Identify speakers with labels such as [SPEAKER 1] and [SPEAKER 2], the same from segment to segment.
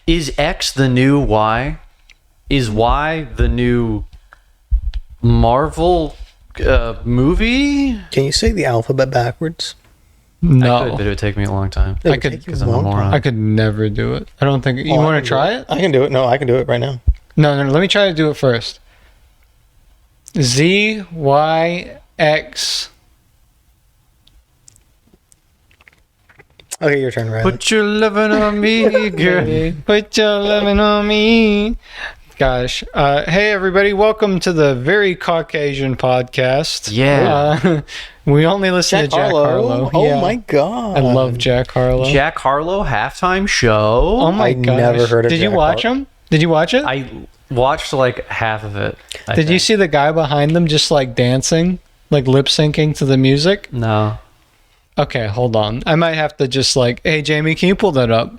[SPEAKER 1] Is X the new Y? Is Y the new Marvel movie?
[SPEAKER 2] Can you say the alphabet backwards?
[SPEAKER 3] No.
[SPEAKER 1] I could, but it would take me a long time.
[SPEAKER 3] I could,
[SPEAKER 1] because I'm a moron.
[SPEAKER 3] I could never do it. I don't think... You
[SPEAKER 2] Oh,
[SPEAKER 3] want to try it?
[SPEAKER 2] I can do it. No, I can do it right now.
[SPEAKER 3] No, let me try to do it first. Z, Y, X.
[SPEAKER 2] Okay, your turn, Riley.
[SPEAKER 1] Put your loving on me, girl.
[SPEAKER 3] Put your loving on me. Gosh. Hey, everybody. Welcome to the Very Caucasian podcast.
[SPEAKER 1] Yeah.
[SPEAKER 3] We only listen to Jack Harlow.
[SPEAKER 2] Oh
[SPEAKER 3] Yeah.
[SPEAKER 2] my god.
[SPEAKER 3] I love Jack Harlow.
[SPEAKER 1] Jack Harlow halftime show.
[SPEAKER 3] Oh my
[SPEAKER 2] I
[SPEAKER 3] gosh.
[SPEAKER 2] never heard of
[SPEAKER 3] Did you
[SPEAKER 2] Jack
[SPEAKER 3] watch
[SPEAKER 2] Harlow.
[SPEAKER 3] him? Did you watch it?
[SPEAKER 1] I watched like half of it.
[SPEAKER 3] Did you see the guy behind them just like dancing, like lip syncing to the music?
[SPEAKER 1] No.
[SPEAKER 3] Okay, hold on. I might have to just like, hey, Jamie, can you pull that up?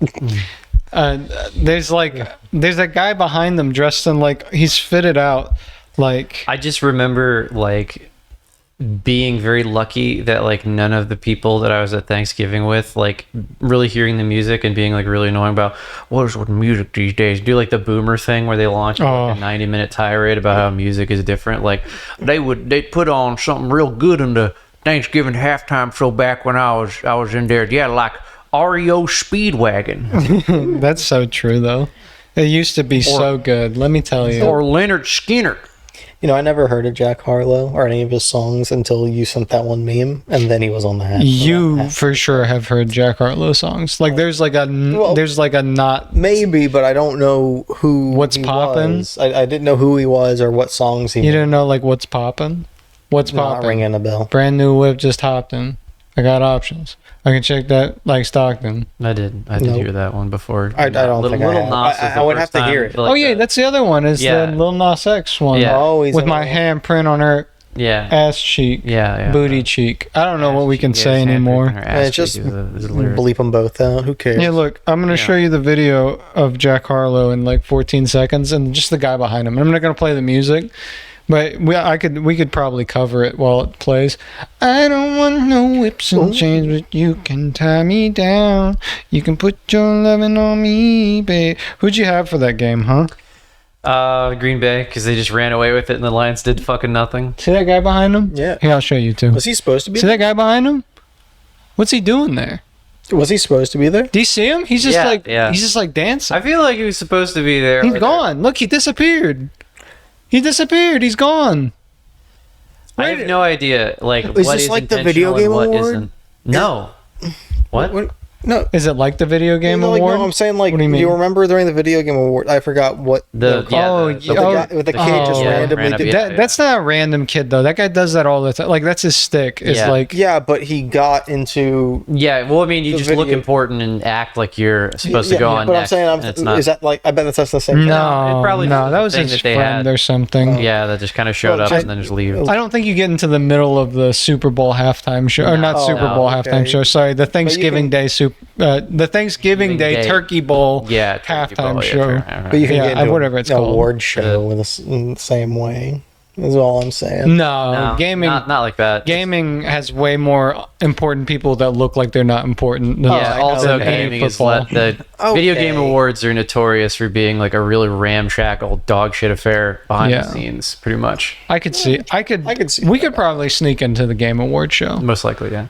[SPEAKER 3] There's a guy behind them dressed in like, he's fitted out. Like,
[SPEAKER 1] I just remember like being very lucky that like none of the people that I was at Thanksgiving with like really hearing the music and being like really annoying about what is with music these days. Do like the boomer thing where they launch like a 90-minute tirade about how music is different. Like they'd put on something real good in the Thanksgiving halftime show back when I was in there. Yeah, like REO Speedwagon.
[SPEAKER 3] that's so true though. It used to be so good. Let me tell you.
[SPEAKER 1] Or Leonard Skinner.
[SPEAKER 2] You know, I never heard of Jack Harlow or any of his songs until you sent that one meme, and then he was on the hat.
[SPEAKER 3] You for sure have heard Jack Harlow songs. Like there's like a not
[SPEAKER 2] maybe, but I don't know who.
[SPEAKER 3] What's
[SPEAKER 2] he
[SPEAKER 3] poppin'?
[SPEAKER 2] was. I didn't know who he was or what songs he.
[SPEAKER 3] You didn't know like what's poppin'? What's
[SPEAKER 2] Not
[SPEAKER 3] poppin'?
[SPEAKER 2] ringing a bell.
[SPEAKER 3] Brand new whip just hopped in. I got options. I can check that like Stockton.
[SPEAKER 1] I did
[SPEAKER 2] Nope.
[SPEAKER 1] hear that one before.
[SPEAKER 2] I don't think I have.
[SPEAKER 1] Nas was
[SPEAKER 2] I
[SPEAKER 1] the
[SPEAKER 2] would
[SPEAKER 1] first
[SPEAKER 2] have to
[SPEAKER 1] time,
[SPEAKER 2] hear it.
[SPEAKER 1] like
[SPEAKER 3] Oh yeah, that's the other one. Is
[SPEAKER 1] Yeah.
[SPEAKER 3] the Lil Nas X one?
[SPEAKER 1] Yeah.
[SPEAKER 2] Always
[SPEAKER 3] With my handprint on her
[SPEAKER 1] yeah.
[SPEAKER 3] ass cheek,
[SPEAKER 1] Yeah.
[SPEAKER 3] booty cheek. I don't know what we can
[SPEAKER 1] Yeah,
[SPEAKER 3] say
[SPEAKER 1] his handprint
[SPEAKER 3] anymore.
[SPEAKER 1] on her ass
[SPEAKER 2] just
[SPEAKER 1] cheek is a lyric.
[SPEAKER 2] bleep them both out. Who cares?
[SPEAKER 3] Yeah, look, I'm gonna show you the video of Jack Harlow in like 14 seconds, and just the guy behind him. I'm not gonna play the music, but we could probably cover it while it plays. I don't want no whips and chains, but you can tie me down. You can put your loving on me, babe. Who'd you have for that game, huh?
[SPEAKER 1] Green Bay, because they just ran away with it and the Lions did fucking nothing.
[SPEAKER 3] See that guy behind him?
[SPEAKER 2] Yeah.
[SPEAKER 3] Here, I'll show you too.
[SPEAKER 2] Was he supposed to be?
[SPEAKER 3] See that guy behind him? What's he doing there?
[SPEAKER 2] Was he supposed to be there?
[SPEAKER 3] Do you see him? He's just
[SPEAKER 1] Yeah.
[SPEAKER 3] he's just like dancing.
[SPEAKER 1] I feel like he was supposed to be there.
[SPEAKER 3] He's gone. Look, he disappeared. He disappeared. He's gone.
[SPEAKER 1] I have no idea. Like,
[SPEAKER 2] Is
[SPEAKER 1] what
[SPEAKER 2] this
[SPEAKER 1] is
[SPEAKER 2] like the video
[SPEAKER 1] intentional
[SPEAKER 2] game
[SPEAKER 1] and what
[SPEAKER 2] award?
[SPEAKER 1] isn't. No. What?
[SPEAKER 2] No.
[SPEAKER 3] Is it like the video game
[SPEAKER 2] No, like,
[SPEAKER 3] award?
[SPEAKER 2] no, I'm saying like.
[SPEAKER 3] What do you
[SPEAKER 2] Do
[SPEAKER 3] mean?
[SPEAKER 2] you remember during the video game award? I forgot what.
[SPEAKER 1] The
[SPEAKER 3] Oh,
[SPEAKER 2] the guy, with the kid just
[SPEAKER 3] oh,
[SPEAKER 2] randomly
[SPEAKER 1] ran up,
[SPEAKER 2] did.
[SPEAKER 1] yeah.
[SPEAKER 3] That's not a random kid though. That guy does that all the time. Like that's his stick. Is
[SPEAKER 1] Yeah.
[SPEAKER 3] like
[SPEAKER 2] Yeah, but he got into.
[SPEAKER 1] Yeah, well, I mean, you
[SPEAKER 2] The
[SPEAKER 1] just look
[SPEAKER 2] video-
[SPEAKER 1] important and act like you're supposed to go on
[SPEAKER 2] But
[SPEAKER 1] next.
[SPEAKER 2] I'm saying,
[SPEAKER 1] and it's not.
[SPEAKER 2] is that like? I bet that's the same. thing.
[SPEAKER 3] no,
[SPEAKER 1] it probably
[SPEAKER 3] no.
[SPEAKER 1] was
[SPEAKER 3] That
[SPEAKER 1] the
[SPEAKER 3] was
[SPEAKER 1] thing
[SPEAKER 3] his
[SPEAKER 1] that they
[SPEAKER 3] friend
[SPEAKER 1] had.
[SPEAKER 3] or something.
[SPEAKER 1] Yeah, that just kind of showed
[SPEAKER 2] Well,
[SPEAKER 1] up and then just leave.
[SPEAKER 3] I don't think you get into the middle of the Super Bowl halftime show, or not
[SPEAKER 2] No.
[SPEAKER 3] Super Bowl
[SPEAKER 2] Oh, okay.
[SPEAKER 3] halftime show. Sorry, the Thanksgiving Day the Thanksgiving Day Turkey Bowl
[SPEAKER 1] Yeah, Turkey
[SPEAKER 3] halftime
[SPEAKER 1] Bowl, yeah,
[SPEAKER 3] show.
[SPEAKER 1] fair.
[SPEAKER 2] But you can
[SPEAKER 3] Yeah,
[SPEAKER 2] get into
[SPEAKER 3] whatever it's
[SPEAKER 2] an
[SPEAKER 3] called.
[SPEAKER 2] award show in the same way. Is all I'm saying.
[SPEAKER 3] No, gaming.
[SPEAKER 1] not like that.
[SPEAKER 3] Gaming has way more important people that look like they're not important. Than
[SPEAKER 1] Yeah,
[SPEAKER 2] I know
[SPEAKER 1] also
[SPEAKER 2] that.
[SPEAKER 1] gaming is
[SPEAKER 3] football.
[SPEAKER 1] the video game
[SPEAKER 2] Okay.
[SPEAKER 1] awards are notorious for being like a really ramshackle dog shit affair behind
[SPEAKER 3] Yeah.
[SPEAKER 1] the scenes, pretty much.
[SPEAKER 3] I could see. I could
[SPEAKER 2] see
[SPEAKER 3] We
[SPEAKER 2] that.
[SPEAKER 3] could probably sneak into the game award show.
[SPEAKER 1] Most likely, yeah.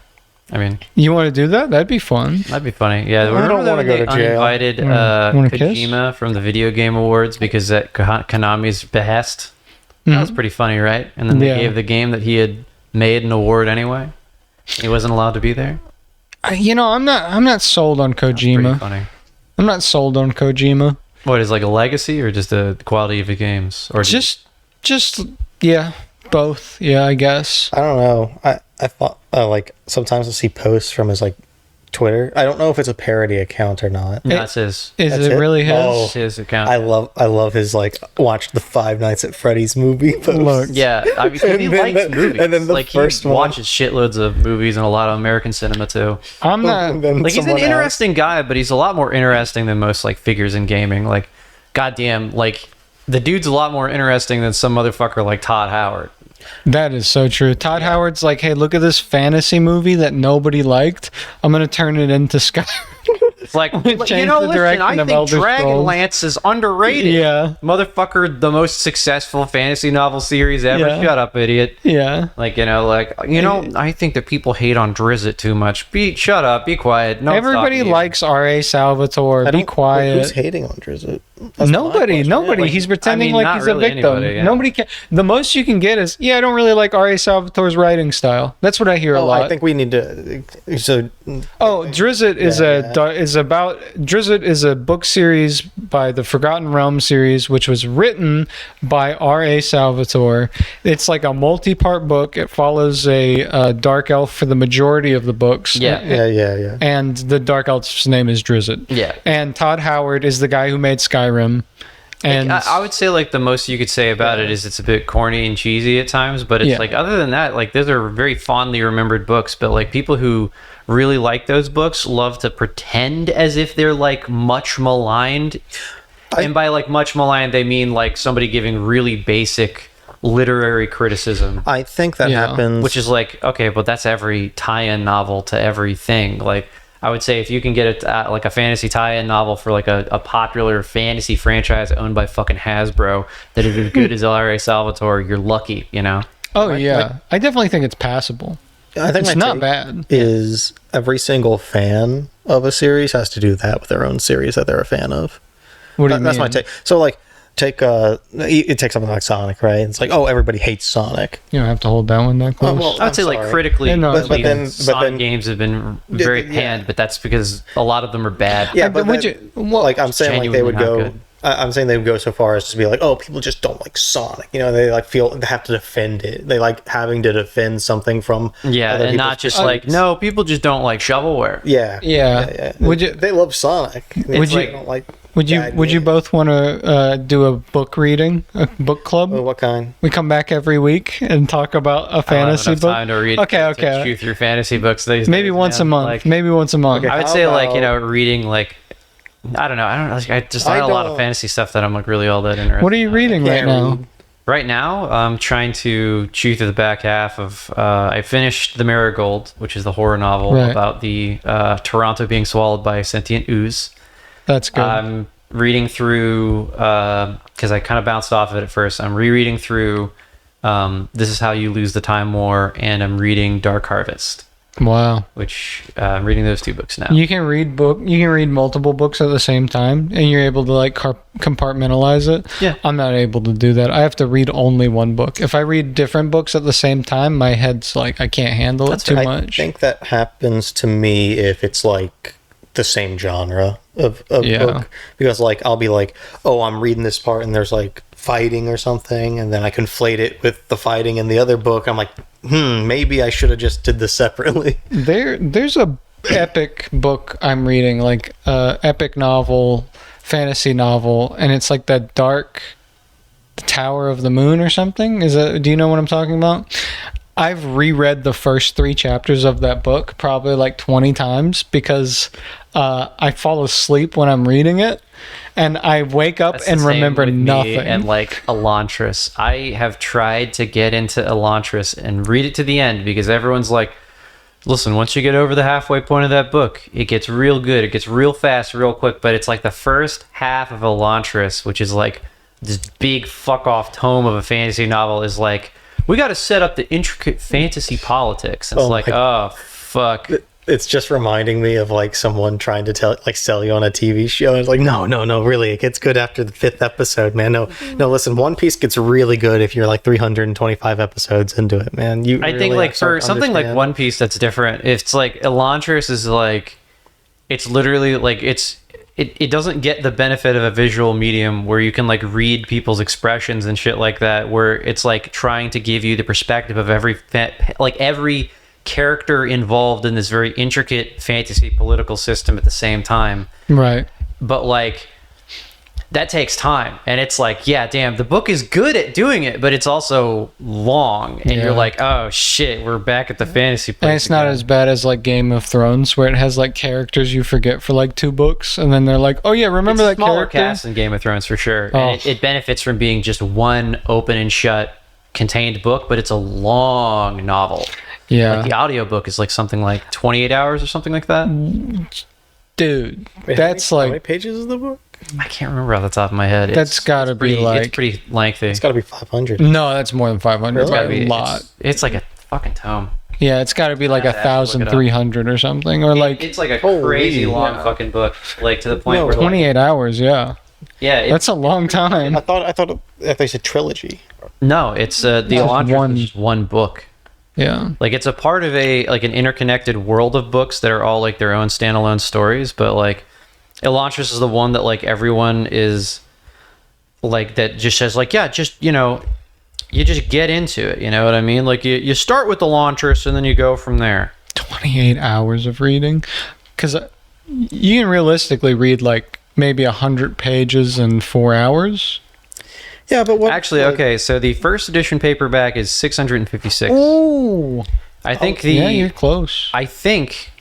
[SPEAKER 1] I mean,
[SPEAKER 3] You want to do that? That'd be fun.
[SPEAKER 1] that'd be funny. Yeah,
[SPEAKER 2] I don't
[SPEAKER 1] want
[SPEAKER 2] wanna go to jail.
[SPEAKER 1] Uninvited
[SPEAKER 3] Wanna kiss?
[SPEAKER 1] Kojima from the video game awards because at Konami's behest. That was pretty funny, right? And then they
[SPEAKER 3] Yeah.
[SPEAKER 1] gave the game that he had made an award anyway. He wasn't allowed to be there.
[SPEAKER 3] I'm not sold on
[SPEAKER 1] Pretty
[SPEAKER 3] Kojima.
[SPEAKER 1] funny.
[SPEAKER 3] I'm not sold on Kojima.
[SPEAKER 1] What is like a legacy or just the quality of the games? Or
[SPEAKER 3] Just yeah, both. Yeah, I guess.
[SPEAKER 2] I don't know. I thought like sometimes I'll see posts from his like Twitter. I don't know if it's a parody account or not.
[SPEAKER 1] no, it's his.
[SPEAKER 3] Is
[SPEAKER 2] That's
[SPEAKER 3] it
[SPEAKER 2] it?
[SPEAKER 3] really his?
[SPEAKER 2] Oh.
[SPEAKER 1] It's his account.
[SPEAKER 2] I love his like watch the Five Nights at Freddy's movie post.
[SPEAKER 3] Look.
[SPEAKER 1] Yeah, I mean, 'cause he
[SPEAKER 2] And then
[SPEAKER 1] likes
[SPEAKER 2] the-
[SPEAKER 1] movies.
[SPEAKER 2] and then the
[SPEAKER 1] like
[SPEAKER 2] first
[SPEAKER 1] he
[SPEAKER 2] one.
[SPEAKER 1] watches shitloads of movies and a lot of American cinema too.
[SPEAKER 3] I'm not.
[SPEAKER 2] And then
[SPEAKER 1] Like he's an
[SPEAKER 2] someone
[SPEAKER 1] interesting guy, but he's a lot more interesting than most like figures in gaming. Like, goddamn, like the dude's a lot more interesting than some motherfucker like Todd Howard.
[SPEAKER 3] That is so true. Todd Howard's like, hey, look at this fantasy movie that nobody liked. I'm gonna turn it into Sky.
[SPEAKER 1] It's like,
[SPEAKER 3] Change
[SPEAKER 1] listen,
[SPEAKER 3] the direction
[SPEAKER 1] I
[SPEAKER 3] of
[SPEAKER 1] think
[SPEAKER 3] Elder Scrolls.
[SPEAKER 1] Dragonlance is underrated.
[SPEAKER 3] Yeah.
[SPEAKER 1] Motherfucker, the most successful fantasy novel series ever.
[SPEAKER 3] Yeah.
[SPEAKER 1] Shut up, idiot.
[SPEAKER 3] Yeah.
[SPEAKER 1] Like, I think that people hate on Drizzt too much. Shut up, be quiet. No,
[SPEAKER 3] Everybody likes R.A. Salvatore. Be
[SPEAKER 2] Who's
[SPEAKER 3] quiet.
[SPEAKER 2] hating on Drizzt?
[SPEAKER 3] Nobody.
[SPEAKER 1] Like,
[SPEAKER 3] He's pretending like
[SPEAKER 1] not
[SPEAKER 3] he's
[SPEAKER 1] really
[SPEAKER 3] a victim.
[SPEAKER 1] anybody, yeah.
[SPEAKER 3] Nobody can. The most you can get is, I don't really like R.A. Salvatore's writing style. That's what I hear a lot.
[SPEAKER 2] I think we need to. So,
[SPEAKER 3] Drizzt is a book series by the Forgotten Realm series, which was written by R.A. Salvatore. It's like a multi-part book. It follows a dark elf for the majority of the books.
[SPEAKER 2] yeah.
[SPEAKER 3] And the dark elf's name is Drizzt.
[SPEAKER 1] Yeah.
[SPEAKER 3] And Todd Howard is the guy who made Skyrim. And
[SPEAKER 1] I would say like the most you could say about it is it's a bit corny and cheesy at times, but it's like other than that, like those are very fondly remembered books. But like people who really like those books love to pretend as if they're like much maligned, and by like much maligned they mean like somebody giving really basic literary criticism.
[SPEAKER 2] I think that happens,
[SPEAKER 1] which is like, okay, but that's every tie-in novel to everything. Like I would say if you can get like a fantasy tie-in novel for like a popular fantasy franchise owned by fucking Hasbro that is as good as R.A. Salvatore, you're lucky,
[SPEAKER 3] I definitely think it's passable.
[SPEAKER 2] I think
[SPEAKER 3] it's not bad.
[SPEAKER 2] Is every single fan of a series has to do that with their own series that they're a fan of.
[SPEAKER 3] What do you mean?
[SPEAKER 2] That's my take. So like, take something like Sonic, right? It's like, oh, everybody hates Sonic.
[SPEAKER 3] You don't have to hold that one that close.
[SPEAKER 1] I would say like critically,
[SPEAKER 3] but
[SPEAKER 2] then
[SPEAKER 1] Sonic games have been very panned, but that's because a lot of them are bad.
[SPEAKER 2] Yeah, but like I'm saying, like they would go.
[SPEAKER 1] Good.
[SPEAKER 2] I'm saying they would go so far as to be like, oh, people just don't like Sonic. They like feel they have to defend it. They like having to defend something from
[SPEAKER 1] and not just like no, people just don't like shovelware.
[SPEAKER 2] Yeah. They love Sonic. Would
[SPEAKER 3] you both want to do a book reading, a book club?
[SPEAKER 2] Oh, what kind?
[SPEAKER 3] We come back every week and talk about a fantasy book.
[SPEAKER 1] Time to read.
[SPEAKER 3] Okay.
[SPEAKER 1] To chew through fantasy books these
[SPEAKER 3] maybe
[SPEAKER 1] days,
[SPEAKER 3] once a month.
[SPEAKER 1] Like,
[SPEAKER 3] maybe once a month.
[SPEAKER 1] I would say reading like. I don't know. I just not a lot of fantasy stuff that I'm like really all that interested.
[SPEAKER 3] What are you reading right now?
[SPEAKER 1] Right now, I'm trying to chew through the back half of. I finished The Marigold, which is the horror novel about the Toronto being swallowed by a sentient ooze.
[SPEAKER 3] That's good.
[SPEAKER 1] I'm reading through because I kind of bounced off of it at first. I'm rereading through This Is How You Lose the Time War, and I'm reading Dark Harvest.
[SPEAKER 3] Wow.
[SPEAKER 1] Which I'm reading those two books now.
[SPEAKER 3] You can read multiple books at the same time, and you're able to like compartmentalize it.
[SPEAKER 1] Yeah.
[SPEAKER 3] I'm not able to do that. I have to read only one book. If I read different books at the same time, my head's like I can't handle it too much.
[SPEAKER 2] I think that happens to me if it's like the same genre of book, because like I'll be like, oh, I'm reading this part and there's like fighting or something, and then I conflate it with the fighting in the other book. I'm like, maybe I should have just did this separately.
[SPEAKER 3] There's a epic book I'm reading, like epic novel, fantasy novel, and it's like that dark Tower of the Moon or something. Do you know what I'm talking about? I've reread the first 3 chapters of that book probably like 20 times because I fall asleep when I'm reading it, and I wake up and remember nothing.
[SPEAKER 1] And like Elantris, I have tried to get into Elantris and read it to the end because everyone's like, listen, once you get over the halfway point of that book, it gets real good. It gets real fast, real quick. But it's like the first half of Elantris, which is like this big fuck off tome of a fantasy novel, is like, we got to set up the intricate fantasy politics. It's oh fuck.
[SPEAKER 2] It's just reminding me of like someone trying to sell you on a TV show. It's like, no, really, it gets good after the 5th episode, man. No, listen, One Piece gets really good if you're like 325 episodes into it, man.
[SPEAKER 1] I think like for something like One Piece, that's different. It's like Elantris is like, it's literally like it doesn't get the benefit of a visual medium where you can like read people's expressions and shit like that, where it's like trying to give you the perspective of every character involved in this very intricate fantasy political system at the same time.
[SPEAKER 3] Right.
[SPEAKER 1] But like that takes time, and it's like, yeah, damn, the book is good at doing it, but it's also long, and you're like, oh shit, we're back at the fantasy place.
[SPEAKER 3] And it's not as bad as like Game of Thrones, where it has like characters you forget for like 2 books, and then they're like, oh yeah, remember that
[SPEAKER 1] smaller
[SPEAKER 3] character?
[SPEAKER 1] Cast in Game of Thrones for sure. And it benefits from being just one open and shut contained book, but it's a long novel.
[SPEAKER 3] Yeah.
[SPEAKER 1] Like the audiobook is like something like 28 hours or something like that.
[SPEAKER 3] dude,
[SPEAKER 2] Wait,
[SPEAKER 3] that's
[SPEAKER 2] how many
[SPEAKER 3] like
[SPEAKER 2] pages is the book?
[SPEAKER 1] I can't remember off the top of my head.
[SPEAKER 3] That's gotta be like-
[SPEAKER 1] it's pretty lengthy.
[SPEAKER 2] It's got to be 500.
[SPEAKER 3] no, that's more than 500
[SPEAKER 2] Really?
[SPEAKER 3] by
[SPEAKER 1] Gotta be-
[SPEAKER 3] a lot.
[SPEAKER 1] It's like a fucking tome.
[SPEAKER 3] Yeah, it's got to be like
[SPEAKER 1] I'd have to look it up.
[SPEAKER 3] 1,300 or something, or like
[SPEAKER 1] It's like a
[SPEAKER 2] Holy,
[SPEAKER 1] crazy long
[SPEAKER 2] yeah.
[SPEAKER 1] fucking book, like to the point
[SPEAKER 2] No,
[SPEAKER 1] where
[SPEAKER 3] 28 hours. Yeah,
[SPEAKER 1] yeah,
[SPEAKER 3] that's a long time.
[SPEAKER 2] I thought that they said trilogy.
[SPEAKER 1] no, it's the Elantris is just one book.
[SPEAKER 3] Yeah,
[SPEAKER 1] Like it's a part of an interconnected world of books that are all like their own standalone stories, but like Elantris is the one that like everyone is like that just says like, yeah, just you just get into it, you know what I mean? Like you start with Elantris and then you go from there.
[SPEAKER 3] 28 hours of reading, because you can realistically read like maybe 100 pages in 4 hours.
[SPEAKER 2] Yeah, but what?
[SPEAKER 1] Actually, okay, so the first edition paperback is 656.
[SPEAKER 3] Ooh,
[SPEAKER 1] I think
[SPEAKER 3] yeah, you're close.
[SPEAKER 1] I think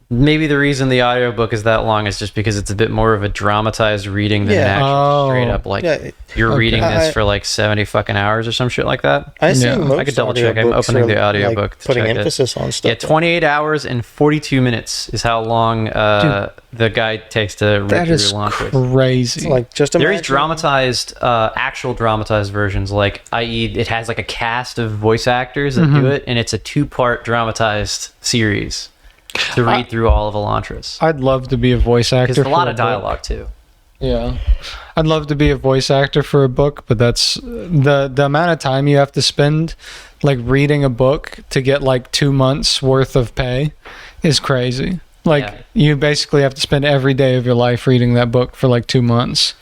[SPEAKER 1] maybe the reason the audiobook is that long is just because it's a bit more of a dramatized reading than an
[SPEAKER 2] Yeah.
[SPEAKER 1] actual straight
[SPEAKER 3] Oh.
[SPEAKER 1] up like
[SPEAKER 2] Yeah,
[SPEAKER 1] you're
[SPEAKER 3] okay.
[SPEAKER 1] reading this
[SPEAKER 2] I-
[SPEAKER 1] for like 70 fucking hours or some shit like that.
[SPEAKER 2] I see
[SPEAKER 3] Yeah.
[SPEAKER 2] most
[SPEAKER 1] I could double check. I'm
[SPEAKER 2] audiobooks
[SPEAKER 1] opening
[SPEAKER 2] are,
[SPEAKER 1] the audiobook
[SPEAKER 2] like,
[SPEAKER 1] to
[SPEAKER 2] putting
[SPEAKER 1] check it.
[SPEAKER 2] emphasis on stuff.
[SPEAKER 1] Yeah, 28 hours and 42 minutes is how long the guy takes to read
[SPEAKER 3] That
[SPEAKER 1] through
[SPEAKER 3] is
[SPEAKER 1] Elantris.
[SPEAKER 3] crazy.
[SPEAKER 2] It's like just
[SPEAKER 1] There is
[SPEAKER 2] imagine-
[SPEAKER 1] dramatized, actual dramatized versions, like i.e. it has like a cast of voice actors that do it, and it's a 2-part dramatized series to read through all of Elantris.
[SPEAKER 3] I'd love to be a voice actor.
[SPEAKER 1] Because a lot
[SPEAKER 3] for
[SPEAKER 1] of
[SPEAKER 3] book.
[SPEAKER 1] dialogue too.
[SPEAKER 3] Yeah, I'd love to be a voice actor for a book, but that's the amount of time you have to spend like reading a book to get like 2 months worth of pay is crazy. Like
[SPEAKER 1] Yeah.
[SPEAKER 3] you basically have to spend every day of your life reading that book for like 2 months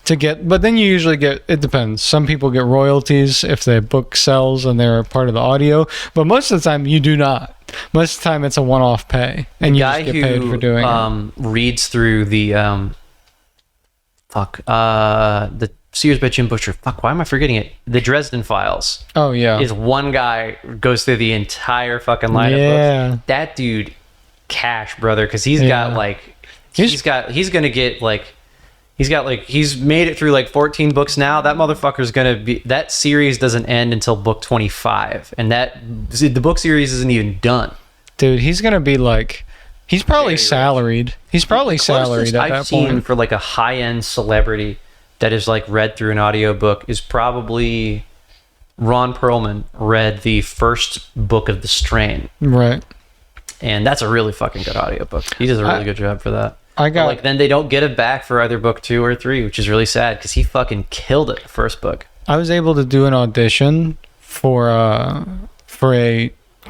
[SPEAKER 3] to get. But then you usually get. It depends. Some people get royalties if the book sells and they're a part of the audio, but most of the time you do not. Most of the time it's a one-off pay, and you
[SPEAKER 1] Guy
[SPEAKER 3] just get paid for doing it.
[SPEAKER 1] reads through the the series by Jim Butcher. Fuck, why am I forgetting it? The Dresden Files
[SPEAKER 3] Oh yeah,
[SPEAKER 1] is one guy goes through the entire fucking line of
[SPEAKER 3] Yeah.
[SPEAKER 1] books. That dude, cash brother, because he's
[SPEAKER 3] Yeah.
[SPEAKER 1] got like he's gonna get like. He's made it through like 14 books now. That motherfucker's gonna be. That series doesn't end until book 25, and the book series isn't even done.
[SPEAKER 3] dude, he's gonna be like, he's probably
[SPEAKER 1] Very rich.
[SPEAKER 3] salaried. He's probably salaried
[SPEAKER 1] Closest
[SPEAKER 3] at
[SPEAKER 1] I've
[SPEAKER 3] that
[SPEAKER 1] seen
[SPEAKER 3] point.
[SPEAKER 1] for like a high-end celebrity that is like read through an audiobook is probably Ron Perlman read the first book of The Strain,
[SPEAKER 3] Right.
[SPEAKER 1] and that's a really fucking good audiobook. He does a really good job for that.
[SPEAKER 3] I
[SPEAKER 1] But,
[SPEAKER 3] got
[SPEAKER 1] like then they don't get it back for either book 2 or 3, which is really sad because he fucking killed it the first book.
[SPEAKER 3] I was able to do an audition for a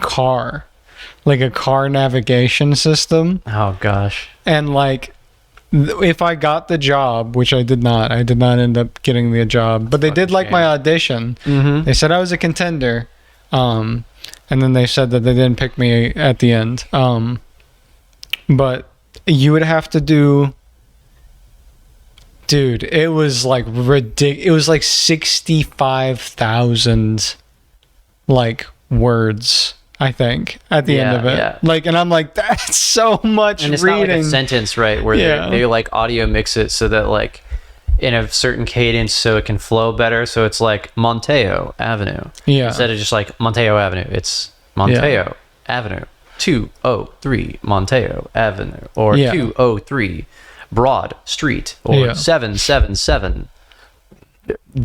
[SPEAKER 3] car, like a car navigation system,
[SPEAKER 1] Oh gosh.
[SPEAKER 3] and like if I got the job, which I did not end up getting the job, but they did like my audition.
[SPEAKER 1] Mm-hmm.
[SPEAKER 3] They said I was a contender, and then they said that they didn't pick me at the end. But you would have to do, dude. It was like ridiculous. It was like 65,000 like words, I think, at the end
[SPEAKER 1] Yeah,
[SPEAKER 3] of it.
[SPEAKER 1] yeah.
[SPEAKER 3] Like, and I'm like, that's so much
[SPEAKER 1] And it's
[SPEAKER 3] reading.
[SPEAKER 1] not like a sentence, right? Where
[SPEAKER 3] Yeah.
[SPEAKER 1] they like audio mix it so that like in a certain cadence so it can flow better. So it's like Monteo Avenue.
[SPEAKER 3] Yeah.
[SPEAKER 1] Instead of just like Monteo Avenue, it's Monteo Avenue. 203 Monteo Avenue. Or
[SPEAKER 3] Yeah.
[SPEAKER 1] 203 Broad Street. Or
[SPEAKER 3] Yeah.
[SPEAKER 1] 777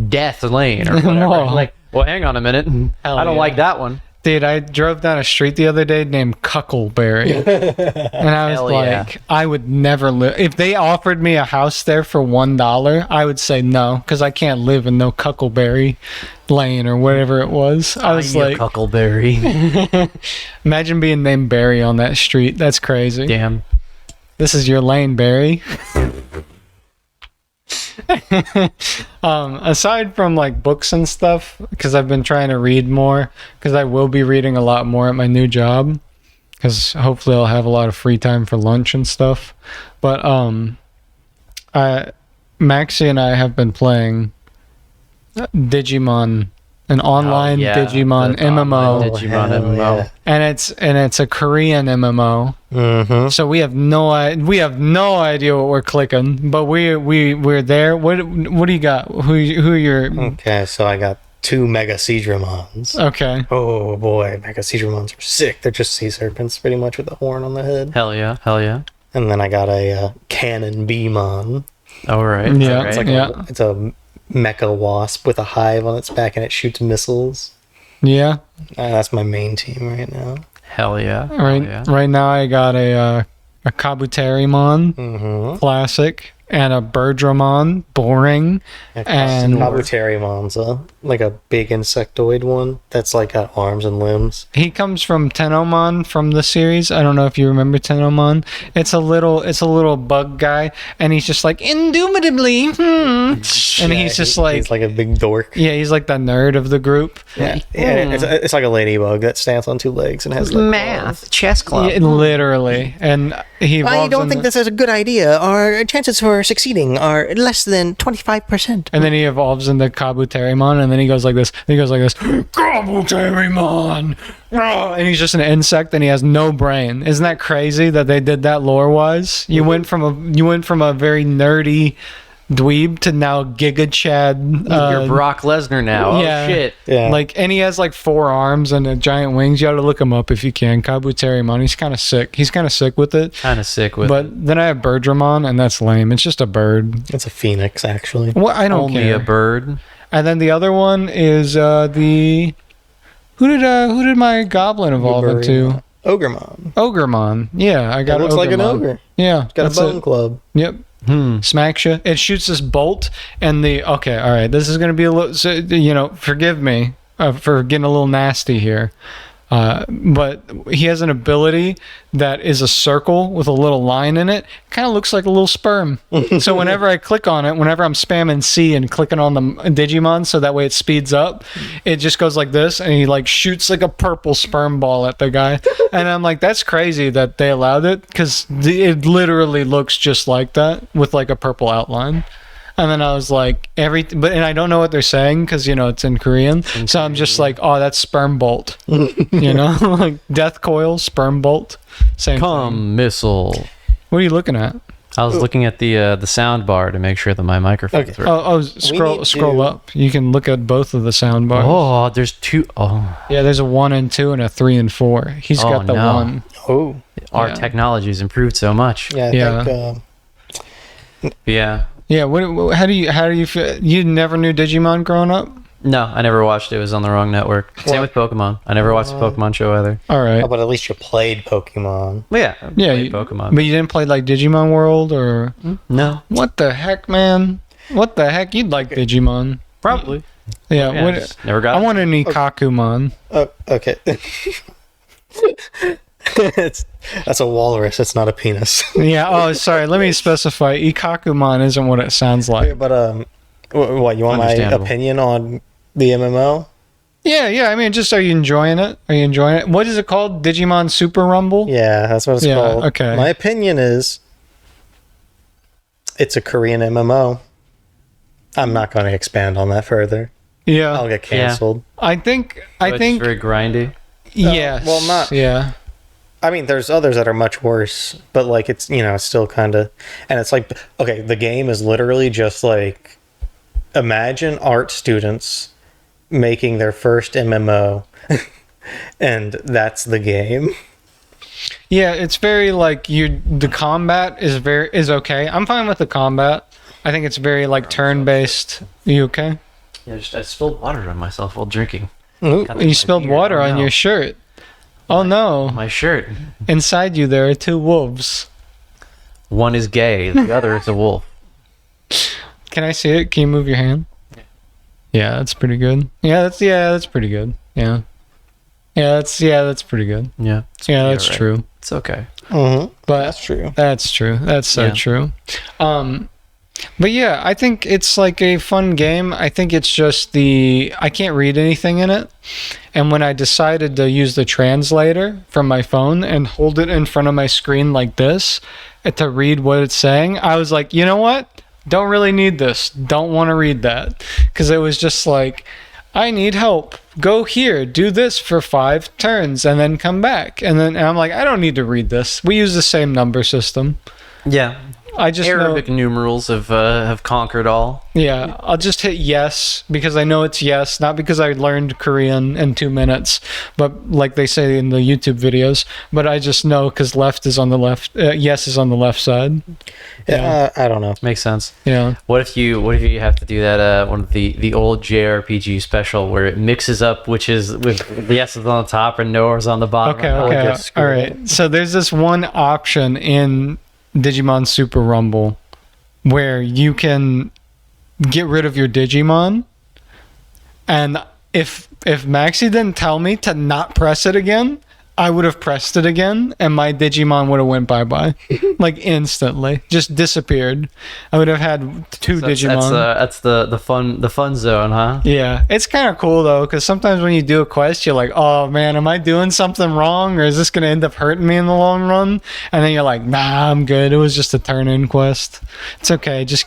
[SPEAKER 1] Death Lane or whatever.
[SPEAKER 3] Whoa.
[SPEAKER 1] Like, well, hang on a minute.
[SPEAKER 3] Hell
[SPEAKER 1] I don't
[SPEAKER 3] yeah.
[SPEAKER 1] like that one.
[SPEAKER 3] Dude, I drove down a street the other day named Cuckleberry. And I was
[SPEAKER 1] Hell
[SPEAKER 3] like,
[SPEAKER 1] yeah.
[SPEAKER 3] I would never live. If they offered me a house there for $1, I would say no, because I can't live in no Cuckleberry Lane or whatever it was. I was like,
[SPEAKER 1] Huckleberry.
[SPEAKER 3] imagine being named Barry on that street. That's crazy.
[SPEAKER 1] Damn.
[SPEAKER 3] This is your lane, Barry. Aside from like books and stuff, because I've been trying to read more, because I will be reading a lot more at my new job, because hopefully I'll have a lot of free time for lunch and stuff. But Maxie and I have been playing Digimon, an online Digimon
[SPEAKER 1] the online
[SPEAKER 3] MMO,
[SPEAKER 1] Digimon
[SPEAKER 2] hell
[SPEAKER 1] MMO.
[SPEAKER 2] yeah.
[SPEAKER 3] and it's a Korean MMO.
[SPEAKER 2] Mm-hmm.
[SPEAKER 3] So we have no idea what we're clicking, but we're there. What do you got? Who are your?
[SPEAKER 2] Okay, so I got 2 Mega Seadramons.
[SPEAKER 3] Okay.
[SPEAKER 2] Oh boy, Mega Seadramons are sick. They're just sea serpents, pretty much, with a horn on the head.
[SPEAKER 1] Hell yeah. Hell yeah.
[SPEAKER 2] And then I got a Cannon Beamon.
[SPEAKER 1] All right.
[SPEAKER 3] Yeah,
[SPEAKER 1] all right.
[SPEAKER 2] It's a mecha wasp with a hive on its back, and it shoots missiles.
[SPEAKER 3] Yeah.
[SPEAKER 2] That's my main team right now.
[SPEAKER 1] Hell yeah. Hell
[SPEAKER 3] Right.
[SPEAKER 1] yeah.
[SPEAKER 3] Right now, I got a Kabuterimon
[SPEAKER 2] Mm-hmm.
[SPEAKER 3] classic and a Birdramon boring. And-
[SPEAKER 2] Kabutarimon's like a big insectoid one that's like got arms and limbs.
[SPEAKER 3] He comes from Tenomon from the series. I don't know if you remember Tenomon. It's a little bug guy, and he's just like indubitably, and he's just like
[SPEAKER 2] he's like a big dork.
[SPEAKER 3] yeah, he's like the nerd of the group.
[SPEAKER 2] Yeah, it's like a ladybug that stands on two legs and has like
[SPEAKER 1] Math chess club.
[SPEAKER 3] Yeah, literally, and he.
[SPEAKER 2] I
[SPEAKER 3] evolves
[SPEAKER 2] don't
[SPEAKER 3] in
[SPEAKER 2] think
[SPEAKER 3] the-
[SPEAKER 2] this is a good idea. Our chances for succeeding are less than 25%.
[SPEAKER 3] And then he evolves into Kabuterimon, and then he goes like this. Kabuterimon, and he's just an insect, and he has no brain. Isn't that crazy that they did that lore-wise? You went from a very nerdy dweeb to now Giga Chad.
[SPEAKER 1] You're Brock Lesnar now.
[SPEAKER 3] yeah.
[SPEAKER 1] Oh shit.
[SPEAKER 2] Yeah.
[SPEAKER 3] Like, and he has like 4 arms and giant wings. You got to look him up if you can. Kabuterimon. He's kind of sick. He's kind of sick with it.
[SPEAKER 1] Kind of sick with
[SPEAKER 3] But
[SPEAKER 1] it.
[SPEAKER 3] then I have Birdramon, and that's lame. It's just a bird.
[SPEAKER 2] It's a phoenix, actually.
[SPEAKER 3] Well, I don't
[SPEAKER 1] Only
[SPEAKER 3] care.
[SPEAKER 1] a bird.
[SPEAKER 3] And then the other one is the who did my goblin evolve into?
[SPEAKER 2] Ogremon.
[SPEAKER 3] Ogremon. Yeah, I got
[SPEAKER 2] It looks like an
[SPEAKER 3] Ogremon.
[SPEAKER 2] ogre.
[SPEAKER 3] Yeah,
[SPEAKER 2] Got
[SPEAKER 3] that's
[SPEAKER 2] a bone
[SPEAKER 3] it.
[SPEAKER 2] club.
[SPEAKER 3] Yep. Smacks you. It shoots this bolt, and okay, all right. This is gonna be a little. So, forgive me for getting a little nasty here. But he has an ability that is a circle with a little line in it. Kind of looks like a little sperm. So whenever I click on it, whenever I'm spamming C and clicking on the Digimon so that way it speeds up, it just goes like this, and he like shoots like a purple sperm ball at the guy. And I'm like, that's crazy that they allowed it, because it literally looks just like that with like a purple outline. And then I was like, and I don't know what they're saying because, it's in Korean. So I'm just like, oh, that's sperm bolt. Like death coil, sperm bolt. Same thing.
[SPEAKER 1] Come missile.
[SPEAKER 3] What are you looking at?
[SPEAKER 1] I was looking at the sound bar to make sure that my microphone's
[SPEAKER 2] Okay.
[SPEAKER 1] right.
[SPEAKER 3] Oh,
[SPEAKER 2] need
[SPEAKER 3] scroll
[SPEAKER 2] to-
[SPEAKER 3] up. You can look at both of the sound bars.
[SPEAKER 1] Oh, there's 2. Oh,
[SPEAKER 3] Yeah, there's a 1 and 2 and a 3 and 4. He's
[SPEAKER 1] Oh,
[SPEAKER 3] got the
[SPEAKER 1] no.
[SPEAKER 3] 1.
[SPEAKER 2] Oh.
[SPEAKER 1] our
[SPEAKER 3] Yeah.
[SPEAKER 1] technology's improved so much.
[SPEAKER 2] Yeah, I
[SPEAKER 3] Yeah.
[SPEAKER 2] think...
[SPEAKER 1] Yeah.
[SPEAKER 3] Yeah, how do you feel? You never knew Digimon growing up?
[SPEAKER 1] No, I never watched it. It was on the wrong network. Same with Pokemon. I never watched the Pokemon show either.
[SPEAKER 3] All right.
[SPEAKER 2] Oh, but at least you played Pokemon.
[SPEAKER 1] But yeah, I
[SPEAKER 3] Yeah,
[SPEAKER 1] played Pokemon.
[SPEAKER 3] But you didn't play like Digimon World or
[SPEAKER 1] No,
[SPEAKER 3] what the heck, man? What the heck? You'd like Digimon?
[SPEAKER 1] probably.
[SPEAKER 3] Yeah.
[SPEAKER 1] Yeah,
[SPEAKER 3] what,
[SPEAKER 1] just never got
[SPEAKER 3] I
[SPEAKER 1] it.
[SPEAKER 3] want an Ikakumon.
[SPEAKER 2] Oh, okay. That's a walrus. It's not a penis.
[SPEAKER 3] Yeah. Oh, sorry. Let me specify. Ikakumon isn't what it sounds like.
[SPEAKER 2] But what you want my
[SPEAKER 1] Understandable.
[SPEAKER 2] opinion on the MMO?
[SPEAKER 3] Yeah. I mean, just are you enjoying it? Are you enjoying it? What is it called? Digimon Super Rumble?
[SPEAKER 2] Yeah, that's what it's
[SPEAKER 3] Yeah,
[SPEAKER 2] called.
[SPEAKER 3] okay.
[SPEAKER 2] My opinion is it's a Korean MMO. I'm not going to expand on that further.
[SPEAKER 3] Yeah.
[SPEAKER 2] I'll get canceled.
[SPEAKER 3] I think.
[SPEAKER 1] But it's very grindy.
[SPEAKER 3] Yes.
[SPEAKER 2] well, not-
[SPEAKER 3] Yeah.
[SPEAKER 2] I mean, there's others that are much worse, but like it's it's still kind of, and it's like okay, the game is literally just like imagine art students making their first MMO, and that's the game.
[SPEAKER 3] Yeah, it's very like the combat is okay. I'm fine with the combat. I think it's very like turn based. You okay?
[SPEAKER 1] Yeah, I spilled water on myself while drinking.
[SPEAKER 2] Ooh.
[SPEAKER 1] Got that in
[SPEAKER 3] You
[SPEAKER 1] my
[SPEAKER 3] spilled
[SPEAKER 1] beard.
[SPEAKER 3] water
[SPEAKER 1] Oh,
[SPEAKER 3] on
[SPEAKER 1] no.
[SPEAKER 3] your shirt. Oh no.
[SPEAKER 1] My shirt.
[SPEAKER 3] Inside you there are 2 wolves.
[SPEAKER 1] One is gay. The other is a wolf.
[SPEAKER 3] Can I see it? Can you move your hand? Yeah, that's pretty good. That's pretty good. Yeah. That's pretty good.
[SPEAKER 1] Yeah.
[SPEAKER 3] Yeah, that's
[SPEAKER 1] right.
[SPEAKER 3] true.
[SPEAKER 1] It's okay.
[SPEAKER 2] Mm-hmm.
[SPEAKER 3] But
[SPEAKER 2] That's true.
[SPEAKER 3] that's true. That's so
[SPEAKER 1] Yeah.
[SPEAKER 3] true. But yeah, I think it's like a fun game. I think it's just I can't read anything in it. And when I decided to use the translator from my phone and hold it in front of my screen like this to read what it's saying, I was like, you know what? Don't really need this. Don't want to read that. Because it was just like, I need help. Go here, do this for 5 turns, and then come back. And I'm like, I don't need to read this. We use the same number system.
[SPEAKER 1] Yeah.
[SPEAKER 3] I just
[SPEAKER 1] Arabic
[SPEAKER 3] know.
[SPEAKER 1] numerals have conquered all.
[SPEAKER 3] Yeah, I'll just hit yes because I know it's yes, not because I learned Korean in 2 minutes, but like they say in the YouTube videos. But I just know because left is on the left. Yes is on the left side. Yeah.
[SPEAKER 2] I don't know.
[SPEAKER 1] Makes sense.
[SPEAKER 3] Yeah.
[SPEAKER 1] What if you have to do that one of the old JRPG special where it mixes up which is with the S's on the top and no R's on the bottom?
[SPEAKER 3] Okay.
[SPEAKER 2] I
[SPEAKER 3] Okay.
[SPEAKER 2] guess
[SPEAKER 3] All right. So there's this one option in Digimon Super Rumble where you can get rid of your Digimon, and if Maxie didn't tell me to not press it again, I would have pressed it again and my Digimon would have went bye-bye. Like instantly. Just disappeared. I would have had two Digimon.
[SPEAKER 1] That's the fun zone, huh?
[SPEAKER 3] Yeah, it's kind of cool though, because sometimes when you do a quest, you're like, "Oh man, am I doing something wrong, or is this gonna end up hurting me in the long run?" And then you're like, "Nah, I'm good. It was just a turn-in quest. It's okay. Just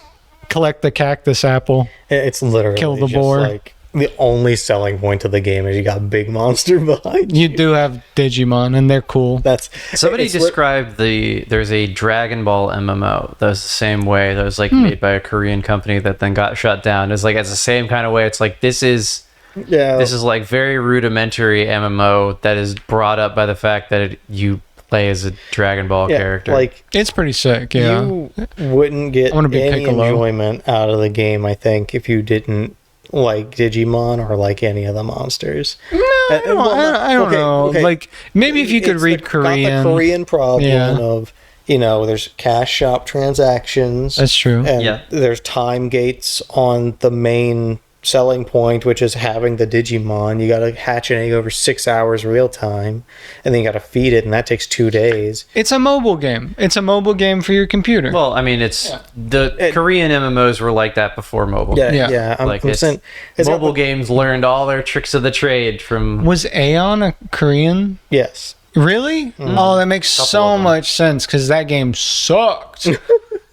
[SPEAKER 3] collect the cactus apple."
[SPEAKER 2] It's literally
[SPEAKER 3] Kill the
[SPEAKER 2] just
[SPEAKER 3] boar.
[SPEAKER 2] like the only selling point of the game is you got big monster behind
[SPEAKER 3] You do have Digimon, and they're cool.
[SPEAKER 2] That's
[SPEAKER 1] Somebody
[SPEAKER 2] it's
[SPEAKER 1] described there's a Dragon Ball MMO that was the same way, that was like made by a Korean company that then got shut down. It's like, it's the same kind of way. It's like this is like very rudimentary MMO that is brought up by the fact that you play as a Dragon Ball character.
[SPEAKER 2] Like
[SPEAKER 3] It's pretty sick. Yeah.
[SPEAKER 2] you wouldn't get
[SPEAKER 3] I wanna be
[SPEAKER 2] any
[SPEAKER 3] Piccolo.
[SPEAKER 2] enjoyment out of the game, I think, if you didn't like Digimon or like any of the monsters.
[SPEAKER 3] I don't know.
[SPEAKER 2] okay.
[SPEAKER 3] Like maybe if you could
[SPEAKER 2] It's
[SPEAKER 3] read
[SPEAKER 2] got
[SPEAKER 3] Korean.
[SPEAKER 2] the Korean problem
[SPEAKER 3] Yeah.
[SPEAKER 2] of, there's cash shop transactions.
[SPEAKER 3] That's true.
[SPEAKER 2] And
[SPEAKER 1] Yeah.
[SPEAKER 2] there's time gates on the main selling point, which is having the Digimon. You got to hatch an egg over 6 hours real time, and then you got to feed it, and that takes 2 days.
[SPEAKER 3] It's a mobile game. It's a mobile game for your computer.
[SPEAKER 1] well, I mean, it's the Korean MMOs were like that before mobile.
[SPEAKER 2] Yeah,
[SPEAKER 3] Yeah.
[SPEAKER 2] yeah.
[SPEAKER 1] Like
[SPEAKER 2] I'm
[SPEAKER 1] it's,
[SPEAKER 2] saying, it's
[SPEAKER 1] mobile
[SPEAKER 2] got-
[SPEAKER 1] games learned all their tricks of the trade from.
[SPEAKER 3] Was Aeon a Korean?
[SPEAKER 2] Yes.
[SPEAKER 3] Really? Oh, that makes
[SPEAKER 1] Couple
[SPEAKER 3] so
[SPEAKER 1] of them.
[SPEAKER 3] much sense because that game sucked.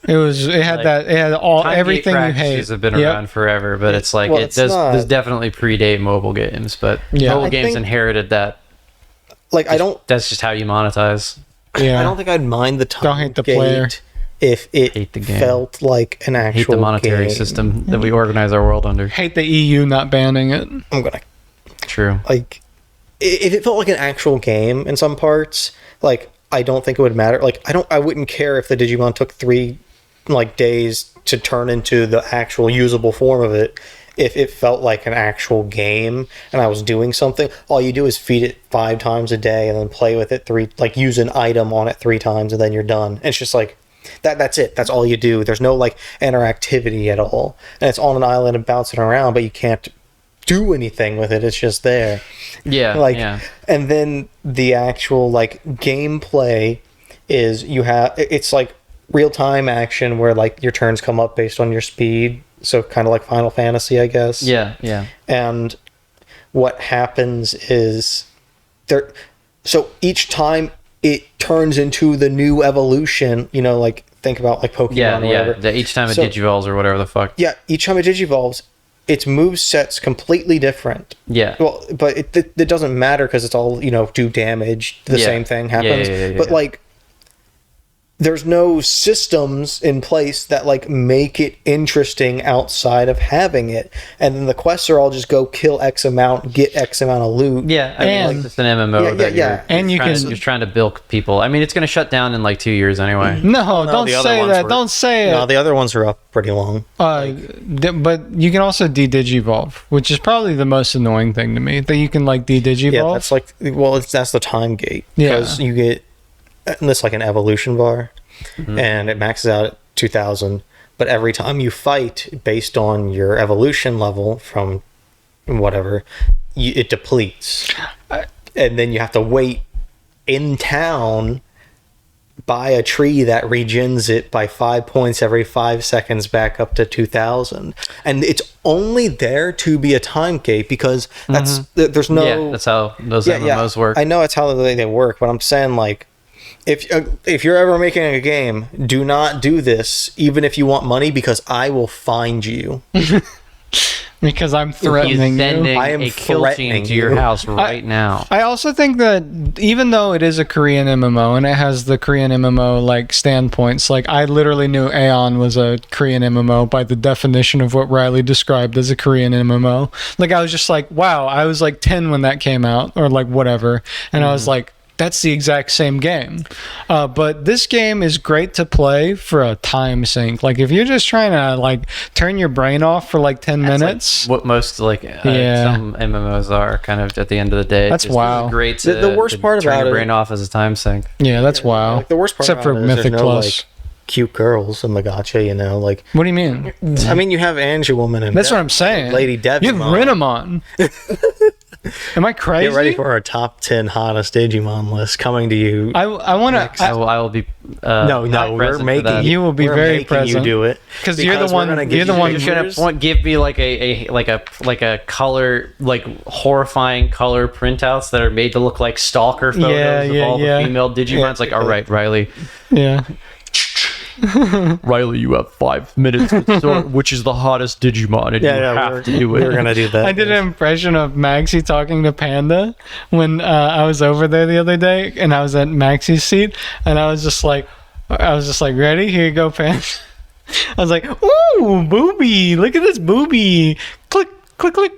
[SPEAKER 3] It had
[SPEAKER 1] Time
[SPEAKER 3] everything
[SPEAKER 1] gate
[SPEAKER 3] you hate.
[SPEAKER 1] practices have been
[SPEAKER 3] Yep.
[SPEAKER 1] around forever, but it's like
[SPEAKER 2] Well,
[SPEAKER 1] it
[SPEAKER 2] it's
[SPEAKER 1] does
[SPEAKER 2] not-
[SPEAKER 1] definitely predate mobile games, but
[SPEAKER 3] Yeah.
[SPEAKER 1] mobile
[SPEAKER 2] I
[SPEAKER 1] games
[SPEAKER 2] think-
[SPEAKER 1] inherited that.
[SPEAKER 2] Like,
[SPEAKER 1] That's just how you monetize.
[SPEAKER 3] Yeah.
[SPEAKER 2] I don't think I'd mind the time
[SPEAKER 3] Don't hate the
[SPEAKER 2] gate
[SPEAKER 3] player.
[SPEAKER 2] if it
[SPEAKER 1] Hate the game.
[SPEAKER 2] felt like an actual
[SPEAKER 1] Hate the monetary
[SPEAKER 2] game.
[SPEAKER 1] system that we organize our world under.
[SPEAKER 3] hate the EU not banning it.
[SPEAKER 2] I'm gonna
[SPEAKER 1] True.
[SPEAKER 2] like if it felt like an actual game in some parts, like I don't think it would matter. Like I wouldn't care if the Digimon took 3 days to turn into the actual usable form of it. If it felt like an actual game and I was doing something, all you do is feed it 5 times a day and then play with it use an item on it 3 times and then you're done. And it's just like that's it. That's all you do. There's no like interactivity at all. And it's on an island and bouncing around, but you can't do anything with it. It's just there.
[SPEAKER 1] Yeah.
[SPEAKER 2] Like,
[SPEAKER 1] yeah.
[SPEAKER 2] and then the actual like gameplay is it's like real time action where like your turns come up based on your speed. So kind of like Final Fantasy, I guess.
[SPEAKER 1] Yeah. Yeah.
[SPEAKER 2] And what happens is so each time it turns into the new evolution, like think about like Pokimane
[SPEAKER 1] Yeah.
[SPEAKER 2] or whatever.
[SPEAKER 1] Yeah. Each time it
[SPEAKER 2] So-
[SPEAKER 1] digivolves or whatever the fuck.
[SPEAKER 2] Yeah, each time it digivolves, its move set's completely different.
[SPEAKER 1] Yeah.
[SPEAKER 2] Well, but it doesn't matter because it's all, do damage. The
[SPEAKER 1] Yeah.
[SPEAKER 2] same thing
[SPEAKER 1] Yeah,
[SPEAKER 2] happens.
[SPEAKER 1] yeah,
[SPEAKER 2] But
[SPEAKER 1] yeah.
[SPEAKER 2] like, there's no systems in place that like make it interesting outside of having it. And then the quests are all just go kill X amount, get X amount of loot.
[SPEAKER 1] Yeah, I mean,
[SPEAKER 3] And-
[SPEAKER 1] like just an MMO.
[SPEAKER 2] Yeah,
[SPEAKER 1] that
[SPEAKER 2] yeah.
[SPEAKER 1] You're,
[SPEAKER 3] And you
[SPEAKER 1] trying
[SPEAKER 3] can-
[SPEAKER 1] you're trying to bilk people. I mean, it's going to shut down in like 2 years anyway.
[SPEAKER 3] No, don't
[SPEAKER 2] the other
[SPEAKER 3] say
[SPEAKER 2] ones
[SPEAKER 3] that.
[SPEAKER 2] were-
[SPEAKER 3] Don't say
[SPEAKER 2] No,
[SPEAKER 3] it.
[SPEAKER 2] the other ones are up pretty long.
[SPEAKER 3] But you can also de-digivolve, which is probably the most annoying thing to me. That you can like de-digivolve.
[SPEAKER 2] Yeah, that's like, that's the time gate.
[SPEAKER 3] Yeah.
[SPEAKER 2] Because you get, and it's like an evolution bar, and it maxes out at 2000. But every time you fight, based on your evolution level from whatever, it depletes. And then you have to wait in town, buy a tree that regens it by 5 points every 5 seconds back up to 2000. And it's only there to be a time gate because there's no...
[SPEAKER 1] Yeah, that's how those MMOs work.
[SPEAKER 2] I know it's how they work, but I'm saying like, if you're ever making a game, do not do this, even if you want money, because I will find you.
[SPEAKER 3] Because I'm
[SPEAKER 1] He's
[SPEAKER 3] threatening you.
[SPEAKER 1] sending
[SPEAKER 2] I am
[SPEAKER 1] a kill
[SPEAKER 2] threatening
[SPEAKER 1] team to your
[SPEAKER 2] you.
[SPEAKER 1] house right now.
[SPEAKER 3] I also think that even though it is a Korean MMO and it has the Korean MMO like standpoints, like I literally knew Aeon was a Korean MMO by the definition of what Riley described as a Korean MMO. Like I was just like, wow, I was like 10 when that came out or like whatever. And I was like, that's the exact same game. But this game is great to play for a time sink. Like if you're just trying to like turn your brain off for like 10
[SPEAKER 1] That's
[SPEAKER 3] minutes.
[SPEAKER 1] like what most like some MMOs are kind of at the end of the day.
[SPEAKER 3] That's WoW.
[SPEAKER 1] Great.
[SPEAKER 2] The worst part
[SPEAKER 1] turn
[SPEAKER 2] about
[SPEAKER 1] your
[SPEAKER 2] it-
[SPEAKER 1] brain off as a time sink.
[SPEAKER 3] Yeah, that's WoW.
[SPEAKER 2] Like, the worst part
[SPEAKER 3] Except
[SPEAKER 2] about
[SPEAKER 3] for
[SPEAKER 2] it is
[SPEAKER 3] Mythic
[SPEAKER 2] there's no,
[SPEAKER 3] Plus.
[SPEAKER 2] like, cute girls in the gacha, you know, like
[SPEAKER 3] What do you mean?
[SPEAKER 2] I mean, you have Angel Woman and
[SPEAKER 3] That's what I'm saying.
[SPEAKER 2] Lady
[SPEAKER 3] You have
[SPEAKER 2] Devimon.
[SPEAKER 3] Renamon. Am I crazy?
[SPEAKER 2] Get ready for our top 10 hottest Digimon list coming to you.
[SPEAKER 3] I want to.
[SPEAKER 1] I will be.
[SPEAKER 2] No,
[SPEAKER 1] not
[SPEAKER 2] we're
[SPEAKER 1] present for
[SPEAKER 2] making
[SPEAKER 1] that.
[SPEAKER 3] You will be
[SPEAKER 2] we're
[SPEAKER 3] very
[SPEAKER 2] making
[SPEAKER 3] present.
[SPEAKER 2] you do it
[SPEAKER 3] Because you're the
[SPEAKER 2] because we're
[SPEAKER 3] one.
[SPEAKER 2] gonna give
[SPEAKER 3] You're the
[SPEAKER 2] you
[SPEAKER 3] one.
[SPEAKER 1] You're gonna
[SPEAKER 2] pictures.
[SPEAKER 1] give me like a color like horrifying color printouts that are made to look like stalker photos of all the female Digimon. It's like, all right, Riley.
[SPEAKER 3] Yeah.
[SPEAKER 1] Riley, you have 5 minutes to sort which is the hottest Digimon, and you have to do it.
[SPEAKER 2] We're gonna do that.
[SPEAKER 3] I did an impression of Maxie talking to Panda when I was over there the other day, and I was at Maxie's seat, and I was just like, ready? Here you go, Panda. I was like, ooh, booby! Look at this booby! Click, click, click.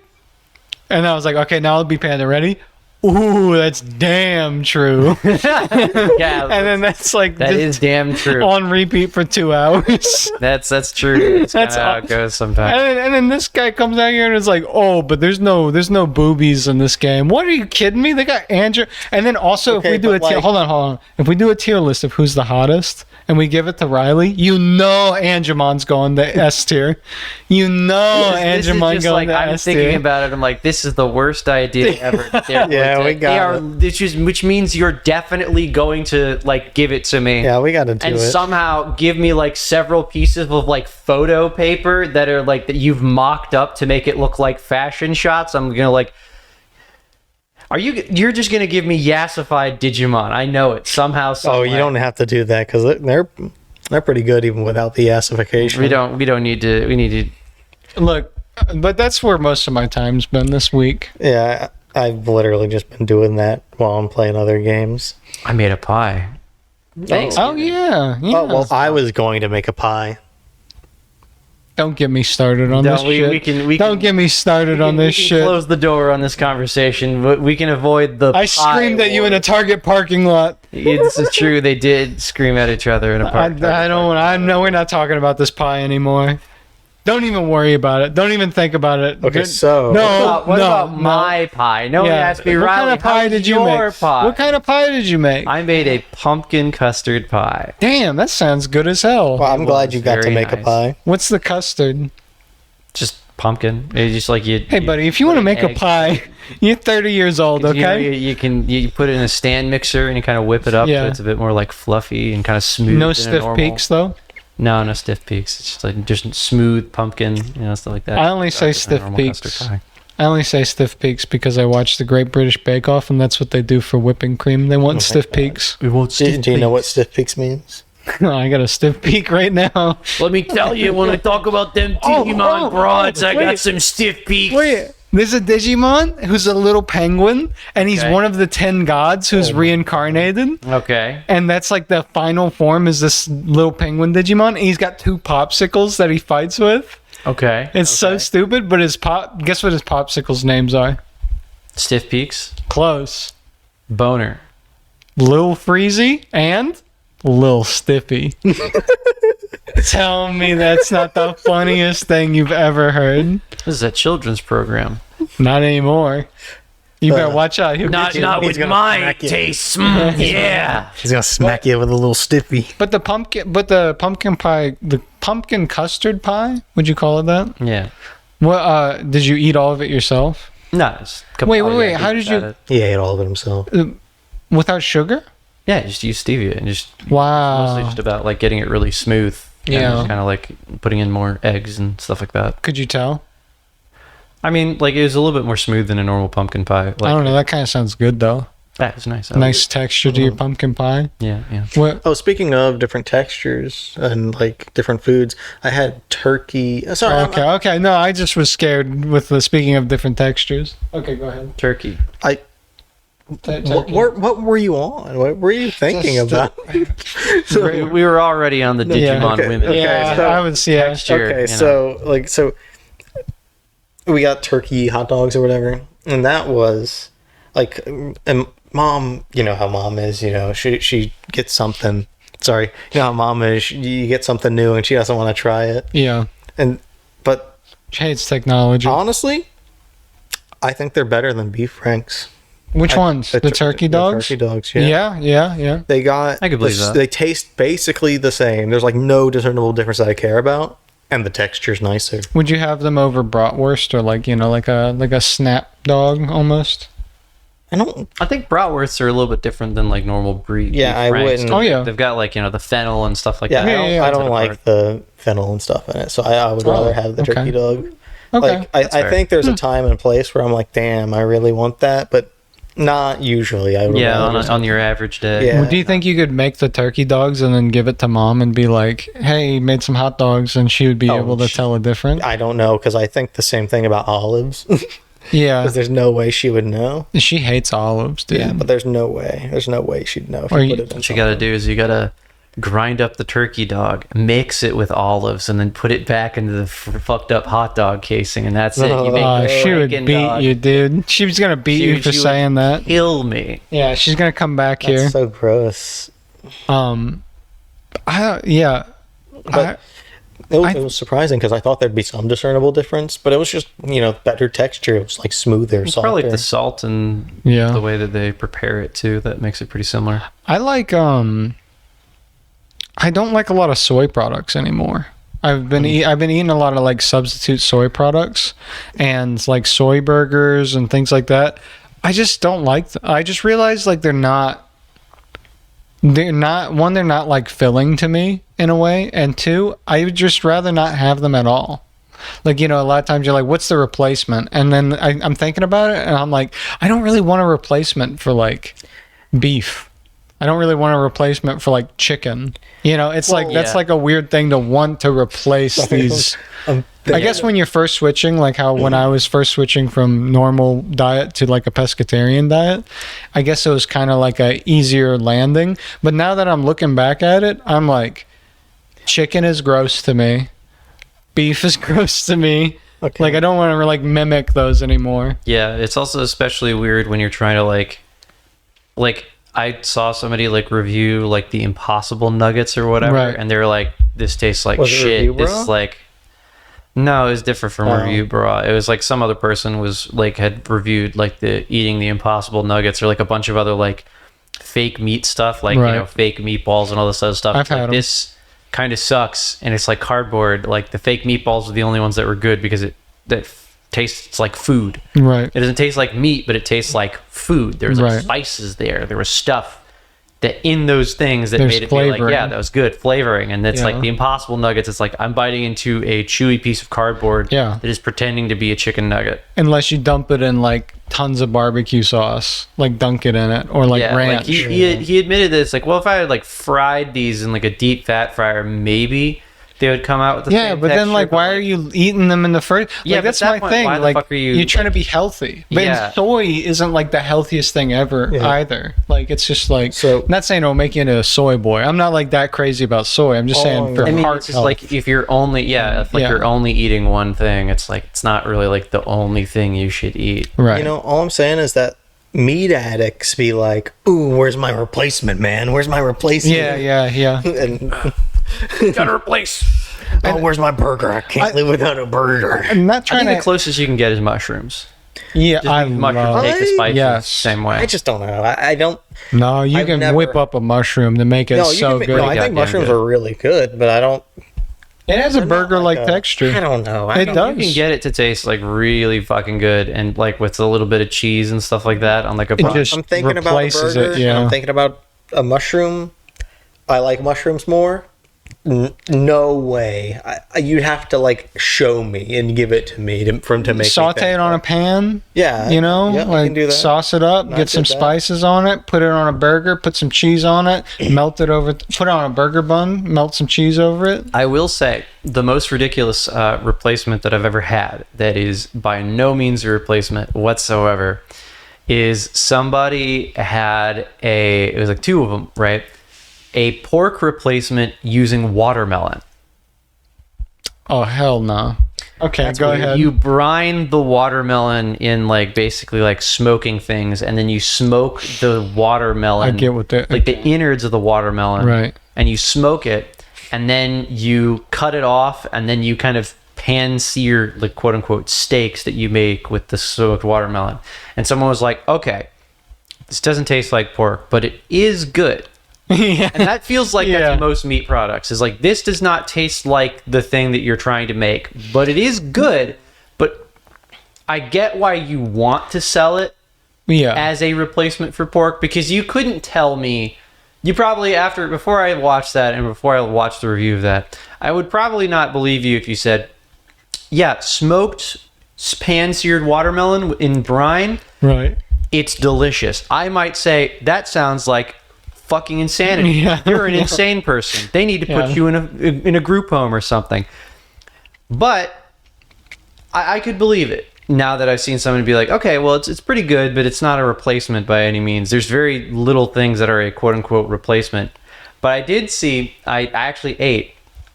[SPEAKER 3] And I was like, okay, now I'll be Panda. Ready? Ooh, that's damn true.
[SPEAKER 1] Yeah,
[SPEAKER 3] And then that's like
[SPEAKER 1] that
[SPEAKER 3] just
[SPEAKER 1] is damn true.
[SPEAKER 3] on repeat for 2 hours.
[SPEAKER 1] That's true. That's
[SPEAKER 3] That's
[SPEAKER 1] how it goes sometimes.
[SPEAKER 3] And then this guy comes out here and is like, "Oh, but there's no boobies in this game." What, are you kidding me? They got Andrew. And then also,
[SPEAKER 2] Okay,
[SPEAKER 3] if we do a
[SPEAKER 2] but
[SPEAKER 3] tier,
[SPEAKER 2] like-
[SPEAKER 3] hold on. If we do a tier list of who's the hottest, and we give it to Riley, you know, Angemon's going to S tier. You know,
[SPEAKER 1] This is
[SPEAKER 3] Angemon
[SPEAKER 1] just
[SPEAKER 3] going
[SPEAKER 1] like
[SPEAKER 3] to
[SPEAKER 1] I'm
[SPEAKER 3] S
[SPEAKER 1] thinking
[SPEAKER 3] tier.
[SPEAKER 1] about it. I'm like, this is the worst idea ever.
[SPEAKER 2] Yeah, we got it.
[SPEAKER 1] Which means you're definitely going to like give it to me.
[SPEAKER 2] Yeah, we gotta do
[SPEAKER 1] And
[SPEAKER 2] it.
[SPEAKER 1] somehow give me like several pieces of like photo paper that are like that you've mocked up to make it look like fashion shots. I'm gonna like. You're just gonna give me yassified Digimon? I know it somehow.
[SPEAKER 2] Oh, you don't have to do that because they're pretty good even without the acidification.
[SPEAKER 1] We don't need to. We need to.
[SPEAKER 3] Look, but that's where most of my time's been this week.
[SPEAKER 2] Yeah, I've literally just been doing that while I'm playing other games.
[SPEAKER 1] I made a pie. Thanks.
[SPEAKER 3] Oh yeah.
[SPEAKER 2] Oh, well, I was going to make a pie.
[SPEAKER 3] Don't get me started on this shit.
[SPEAKER 1] We
[SPEAKER 3] Don't get me started on this
[SPEAKER 1] we can
[SPEAKER 3] shit.
[SPEAKER 1] Close the door on this conversation. But we can avoid the.
[SPEAKER 3] I screamed at you in a Target parking lot.
[SPEAKER 1] This is true. They did scream at each other in a park.
[SPEAKER 3] I don't. I know we're not talking about this pie anymore. Don't even worry about it. Don't even think about it.
[SPEAKER 2] Okay, so
[SPEAKER 1] What about my pie? No one asked me.
[SPEAKER 3] What
[SPEAKER 1] Riley,
[SPEAKER 3] kind of pie
[SPEAKER 1] how's
[SPEAKER 3] did you
[SPEAKER 1] your
[SPEAKER 3] make?
[SPEAKER 1] Pie?
[SPEAKER 3] What kind of pie did you make?
[SPEAKER 1] I made a pumpkin custard pie.
[SPEAKER 3] Damn, that sounds good as hell.
[SPEAKER 2] well, I'm glad you got to
[SPEAKER 1] very
[SPEAKER 2] make a
[SPEAKER 1] nice.
[SPEAKER 2] pie.
[SPEAKER 3] What's the custard?
[SPEAKER 1] Just pumpkin. It's just like you.
[SPEAKER 3] Hey, buddy, if you want to make a
[SPEAKER 1] egg.
[SPEAKER 3] pie, you're 30 years old,
[SPEAKER 1] You know,
[SPEAKER 3] okay?
[SPEAKER 1] you put it in a stand mixer and you kind of whip it up
[SPEAKER 3] Yeah.
[SPEAKER 1] so it's a bit more like fluffy and kind of smooth.
[SPEAKER 3] No
[SPEAKER 1] than a
[SPEAKER 3] stiff
[SPEAKER 1] normal-
[SPEAKER 3] peaks, though.
[SPEAKER 1] No stiff peaks. It's just like just smooth pumpkin, stuff like that.
[SPEAKER 3] I only say
[SPEAKER 1] Just a
[SPEAKER 3] stiff
[SPEAKER 1] normal
[SPEAKER 3] peaks.
[SPEAKER 1] custard pie.
[SPEAKER 3] I only say stiff peaks because I watched the Great British Bake Off, and that's what they do for whipping cream. They want stiff peaks.
[SPEAKER 1] We want
[SPEAKER 2] Do you know what stiff peaks means?
[SPEAKER 3] I got a stiff peak right now.
[SPEAKER 1] Let me tell you, when I talk about them Digimon broads, I got some stiff peaks.
[SPEAKER 3] Wait, there's a Digimon who's a little penguin, and he's
[SPEAKER 1] Okay.
[SPEAKER 3] one of the 10 gods who's reincarnated.
[SPEAKER 1] Okay.
[SPEAKER 3] And that's like the final form is this little penguin Digimon. And he's got 2 popsicles that he fights with.
[SPEAKER 1] Okay.
[SPEAKER 3] It's so stupid, but guess what his popsicles' names are?
[SPEAKER 1] Stiff peaks.
[SPEAKER 3] Close.
[SPEAKER 1] Boner.
[SPEAKER 3] Lil Freezy and Lil Stiffy. Tell me that's not the funniest thing you've ever heard.
[SPEAKER 1] This is a children's program.
[SPEAKER 3] Not anymore. You better watch out. He'll
[SPEAKER 1] Not
[SPEAKER 3] get you.
[SPEAKER 1] not
[SPEAKER 2] he's
[SPEAKER 1] with
[SPEAKER 2] gonna
[SPEAKER 1] my
[SPEAKER 2] smack you.
[SPEAKER 1] taste. Yeah.
[SPEAKER 2] He's gonna smack you with a little stiffy.
[SPEAKER 3] But the pumpkin pie, the pumpkin custard pie, would you call it that?
[SPEAKER 1] Yeah.
[SPEAKER 3] What did you eat all of it yourself?
[SPEAKER 1] No. It's a couple
[SPEAKER 3] Wait,
[SPEAKER 1] of
[SPEAKER 3] how did
[SPEAKER 1] ingredients
[SPEAKER 3] you-
[SPEAKER 1] added.
[SPEAKER 2] He ate all of it himself.
[SPEAKER 3] Without sugar?
[SPEAKER 1] Yeah, just use stevia and just mostly
[SPEAKER 3] Wow.
[SPEAKER 1] just about like getting it really smooth.
[SPEAKER 3] Yeah.
[SPEAKER 1] Kind of like putting in more eggs and stuff like that.
[SPEAKER 3] Could you tell?
[SPEAKER 1] I mean, like it was a little bit more smooth than a normal pumpkin pie. Like
[SPEAKER 3] I don't know. That kind of sounds good though.
[SPEAKER 1] That was nice.
[SPEAKER 3] Nice texture to your pumpkin pie.
[SPEAKER 1] Yeah, yeah.
[SPEAKER 3] What?
[SPEAKER 2] Oh, speaking of different textures and like different foods, I had turkey. Sorry.
[SPEAKER 3] Okay. No, I just was scared with the speaking of different textures. Okay, go ahead.
[SPEAKER 1] Turkey.
[SPEAKER 2] What were you on? What were you thinking about?
[SPEAKER 1] We were already on the Digimon
[SPEAKER 2] okay.
[SPEAKER 1] women.
[SPEAKER 3] Yeah,
[SPEAKER 2] so-
[SPEAKER 3] I would see. Yeah.
[SPEAKER 1] Texture,
[SPEAKER 2] Okay,
[SPEAKER 1] you know.
[SPEAKER 2] so we got turkey hot dogs or whatever, and that was like, and mom, you know how mom is, you know, she gets something. Sorry, you know how mom is. You get something new and she doesn't want to try it,
[SPEAKER 3] Yeah.
[SPEAKER 2] but
[SPEAKER 3] She hates technology.
[SPEAKER 2] honestly, I think they're better than beef franks.
[SPEAKER 3] Which ones? The turkey dogs?
[SPEAKER 2] The turkey dogs, yeah.
[SPEAKER 3] Yeah.
[SPEAKER 2] They got.
[SPEAKER 1] I could believe that.
[SPEAKER 2] They taste basically the same. There's like no discernible difference that I care about, and the texture's nicer.
[SPEAKER 3] Would you have them over bratwurst or like, you know, like a snap dog almost?
[SPEAKER 1] I think bratwursts are a little bit different than like normal breed.
[SPEAKER 2] Yeah,
[SPEAKER 1] beef
[SPEAKER 2] I
[SPEAKER 1] franks.
[SPEAKER 2] wouldn't-
[SPEAKER 3] Oh, yeah.
[SPEAKER 1] They've got like, you know, the fennel and stuff like
[SPEAKER 2] Yeah,
[SPEAKER 1] that.
[SPEAKER 2] I don't like the fennel and stuff in it, so I would rather have the
[SPEAKER 3] okay.
[SPEAKER 2] turkey dog.
[SPEAKER 3] Okay.
[SPEAKER 2] Like I
[SPEAKER 1] fair.
[SPEAKER 2] think there's a time and a place where I'm like, damn, I really want that, but not usually. I would
[SPEAKER 1] Yeah,
[SPEAKER 2] rather just-
[SPEAKER 1] on your average day.
[SPEAKER 2] Yeah.
[SPEAKER 3] Well, do you think you could make the turkey dogs and then give it to mom and be like, hey, made some hot dogs, and she would be
[SPEAKER 2] Oh,
[SPEAKER 3] able to tell a difference?
[SPEAKER 2] I don't know because I think the same thing about olives because
[SPEAKER 3] Yeah.
[SPEAKER 2] there's no way she would know.
[SPEAKER 3] She hates olives, dude.
[SPEAKER 2] Yeah, but there's no way she'd know if
[SPEAKER 3] Or
[SPEAKER 2] you
[SPEAKER 3] you-
[SPEAKER 2] put it in
[SPEAKER 1] What you got to do is you got to grind up the turkey dog, mix it with olives, and then put it back into the fucked up hot dog casing, and that's it. You make a
[SPEAKER 3] She would
[SPEAKER 1] freaking
[SPEAKER 3] beat
[SPEAKER 1] dog.
[SPEAKER 3] you, dude. She was gonna beat you
[SPEAKER 1] Dude,
[SPEAKER 3] for
[SPEAKER 1] she would
[SPEAKER 3] saying that.
[SPEAKER 1] Kill me.
[SPEAKER 3] Yeah, she's gonna come back
[SPEAKER 2] That's
[SPEAKER 3] here.
[SPEAKER 2] so gross.
[SPEAKER 3] Yeah.
[SPEAKER 2] But it was surprising because I thought there'd be some discernible difference, but it was just, you know, better texture. It was like smoother,
[SPEAKER 1] It's
[SPEAKER 2] softer.
[SPEAKER 1] probably like the salt and
[SPEAKER 3] Yeah.
[SPEAKER 1] the way that they prepare it too that makes it pretty similar.
[SPEAKER 3] I like I don't like a lot of soy products anymore. I've been eating a lot of like substitute soy products and like soy burgers and things like that. I just don't like I just realized like they're not like filling to me in a way, and two, I would just rather not have them at all. Like, you know, a lot of times you're like, what's the replacement? And then I'm thinking about it and I'm like, I don't really want a replacement for like beef. I don't really want a replacement for like chicken. You know, it's like that's
[SPEAKER 1] yeah.
[SPEAKER 3] like a weird thing to want to replace these. I guess when you're first switching, like how when I was first switching from normal diet to like a pescatarian diet, I guess it was kind of like a easier landing. But now that I'm looking back at it, I'm like, chicken is gross to me. Beef is gross to me.
[SPEAKER 2] Okay.
[SPEAKER 3] Like I don't want to like mimic those anymore.
[SPEAKER 1] Yeah, it's also especially weird when you're trying to like I saw somebody like review like the Impossible Nuggets or whatever,
[SPEAKER 3] Right.
[SPEAKER 1] and they were like, "This tastes like
[SPEAKER 2] Was it
[SPEAKER 1] shit."
[SPEAKER 2] Review
[SPEAKER 1] This
[SPEAKER 2] Bra?
[SPEAKER 1] is like, no, it was different from
[SPEAKER 2] Oh.
[SPEAKER 1] Review Bra. It was like some other person was like had reviewed like the eating the Impossible Nuggets or like a bunch of other like fake meat stuff, like
[SPEAKER 3] Right.
[SPEAKER 1] you know fake meatballs and all this other stuff.
[SPEAKER 3] I've
[SPEAKER 1] It's like,
[SPEAKER 3] had 'em.
[SPEAKER 1] this kind of sucks, and it's like cardboard. Like the fake meatballs were the only ones that were good because it tastes like food.
[SPEAKER 3] Right.
[SPEAKER 1] It doesn't taste like meat, but it tastes like food. There was like
[SPEAKER 3] Right.
[SPEAKER 1] spices there. There was stuff that in those things that
[SPEAKER 3] There's
[SPEAKER 1] made it be like,
[SPEAKER 3] flavoring.
[SPEAKER 1] yeah, that was good flavoring. And it's
[SPEAKER 3] Yeah.
[SPEAKER 1] like the Impossible Nuggets. It's like I'm biting into a chewy piece of cardboard
[SPEAKER 3] Yeah.
[SPEAKER 1] that is pretending to be a chicken nugget.
[SPEAKER 3] Unless you dump it in like tons of barbecue sauce, like dunk it in it, or like
[SPEAKER 1] yeah,
[SPEAKER 3] ranch.
[SPEAKER 1] like he admitted that it's like, well, if I had like fried these in like a deep fat fryer, maybe they would come out with the
[SPEAKER 3] Yeah,
[SPEAKER 1] same
[SPEAKER 3] but then
[SPEAKER 1] texture,
[SPEAKER 3] like,
[SPEAKER 1] but,
[SPEAKER 3] why are you eating them in the first?
[SPEAKER 1] Yeah,
[SPEAKER 3] Like,
[SPEAKER 1] but
[SPEAKER 3] that's
[SPEAKER 1] at that
[SPEAKER 3] my
[SPEAKER 1] point,
[SPEAKER 3] thing.
[SPEAKER 1] why the
[SPEAKER 3] Like,
[SPEAKER 1] fuck are you,
[SPEAKER 3] you're trying to
[SPEAKER 1] like-
[SPEAKER 3] be healthy, but
[SPEAKER 1] Yeah.
[SPEAKER 3] soy isn't like the healthiest thing ever either. Like, it's just like,
[SPEAKER 2] So-
[SPEAKER 3] I'm not saying it'll make you into a soy boy. I'm not like that crazy about soy. I'm just saying for
[SPEAKER 1] I mean,
[SPEAKER 3] heart
[SPEAKER 1] it's just
[SPEAKER 3] health.
[SPEAKER 1] like if you're only if like
[SPEAKER 3] Yeah.
[SPEAKER 1] you're only eating one thing, it's like it's not really like the only thing you should eat.
[SPEAKER 3] right.
[SPEAKER 2] You know, all I'm saying is that meat addicts be like, "Ooh, where's my replacement, man? Where's my replacement?"
[SPEAKER 3] yeah.
[SPEAKER 2] And
[SPEAKER 1] Gotta replace.
[SPEAKER 2] oh, where's my burger? I can't live without a burger.
[SPEAKER 3] I'm not
[SPEAKER 1] I
[SPEAKER 3] trying
[SPEAKER 1] think
[SPEAKER 3] to.
[SPEAKER 1] the closest you can get is mushrooms.
[SPEAKER 3] Yeah,
[SPEAKER 1] Just
[SPEAKER 3] I
[SPEAKER 1] make mushroom
[SPEAKER 3] love.
[SPEAKER 1] take the spices
[SPEAKER 3] Yes.
[SPEAKER 1] same way.
[SPEAKER 2] I just don't know. I don't.
[SPEAKER 3] No, you
[SPEAKER 2] I've
[SPEAKER 3] can
[SPEAKER 2] never-
[SPEAKER 3] whip up a mushroom to make it
[SPEAKER 2] No, you
[SPEAKER 3] so
[SPEAKER 2] can make,
[SPEAKER 3] good.
[SPEAKER 2] no, I think
[SPEAKER 1] Goddamn
[SPEAKER 2] mushrooms
[SPEAKER 1] good.
[SPEAKER 2] are really good, but I don't.
[SPEAKER 3] It has a
[SPEAKER 2] they're not
[SPEAKER 3] burger-like
[SPEAKER 2] like
[SPEAKER 3] texture.
[SPEAKER 2] I don't know.
[SPEAKER 3] It does.
[SPEAKER 1] You can get it to taste like really fucking good, and like with a little bit of cheese and stuff like that on like a
[SPEAKER 3] It
[SPEAKER 1] bun.
[SPEAKER 3] just
[SPEAKER 2] I'm thinking about a
[SPEAKER 3] replaces
[SPEAKER 2] burger.
[SPEAKER 3] it, yeah.
[SPEAKER 2] I'm thinking about a mushroom. I like mushrooms more, no way. You'd have to like show me and give it to me to make
[SPEAKER 3] Saute it on a pan.
[SPEAKER 2] Yeah,
[SPEAKER 3] you know,
[SPEAKER 2] yeah,
[SPEAKER 3] like
[SPEAKER 2] do that.
[SPEAKER 3] sauce it up, get some spices on it, put it on a burger, put some cheese on it, melt it over, put it on a burger bun, melt some cheese over it.
[SPEAKER 1] I will say the most ridiculous replacement that I've ever had, that is by no means a replacement whatsoever, is somebody had it was like two of them, right? A pork replacement using watermelon.
[SPEAKER 3] Oh, hell no. Okay, go ahead.
[SPEAKER 1] You brine the watermelon in like basically like smoking things, and then you smoke the watermelon.
[SPEAKER 3] I get what
[SPEAKER 1] like the innards of the watermelon.
[SPEAKER 3] Right.
[SPEAKER 1] And you smoke it, and then you cut it off, and then you kind of pan sear like quote unquote steaks that you make with the smoked watermelon. And someone was like, okay, this doesn't taste like pork, but it is good.
[SPEAKER 3] Yeah.
[SPEAKER 1] And that feels like that's most meat products, is like, this does not taste like the thing that you're trying to make, but it is good. But I get why you want to sell it as a replacement for pork, because you couldn't tell me, you probably, before I watched that and before I watched the review of that, I would probably not believe you if you said, yeah, smoked pan-seared watermelon in brine,
[SPEAKER 3] right,
[SPEAKER 1] it's delicious. I might say, that sounds like fucking insanity. You're an insane person. They need to put you in a group home or something. But I could believe it now that I've seen someone be like, okay, well, it's pretty good, but it's not a replacement by any means. There's very little things that are a quote unquote replacement. But I did see, I actually ate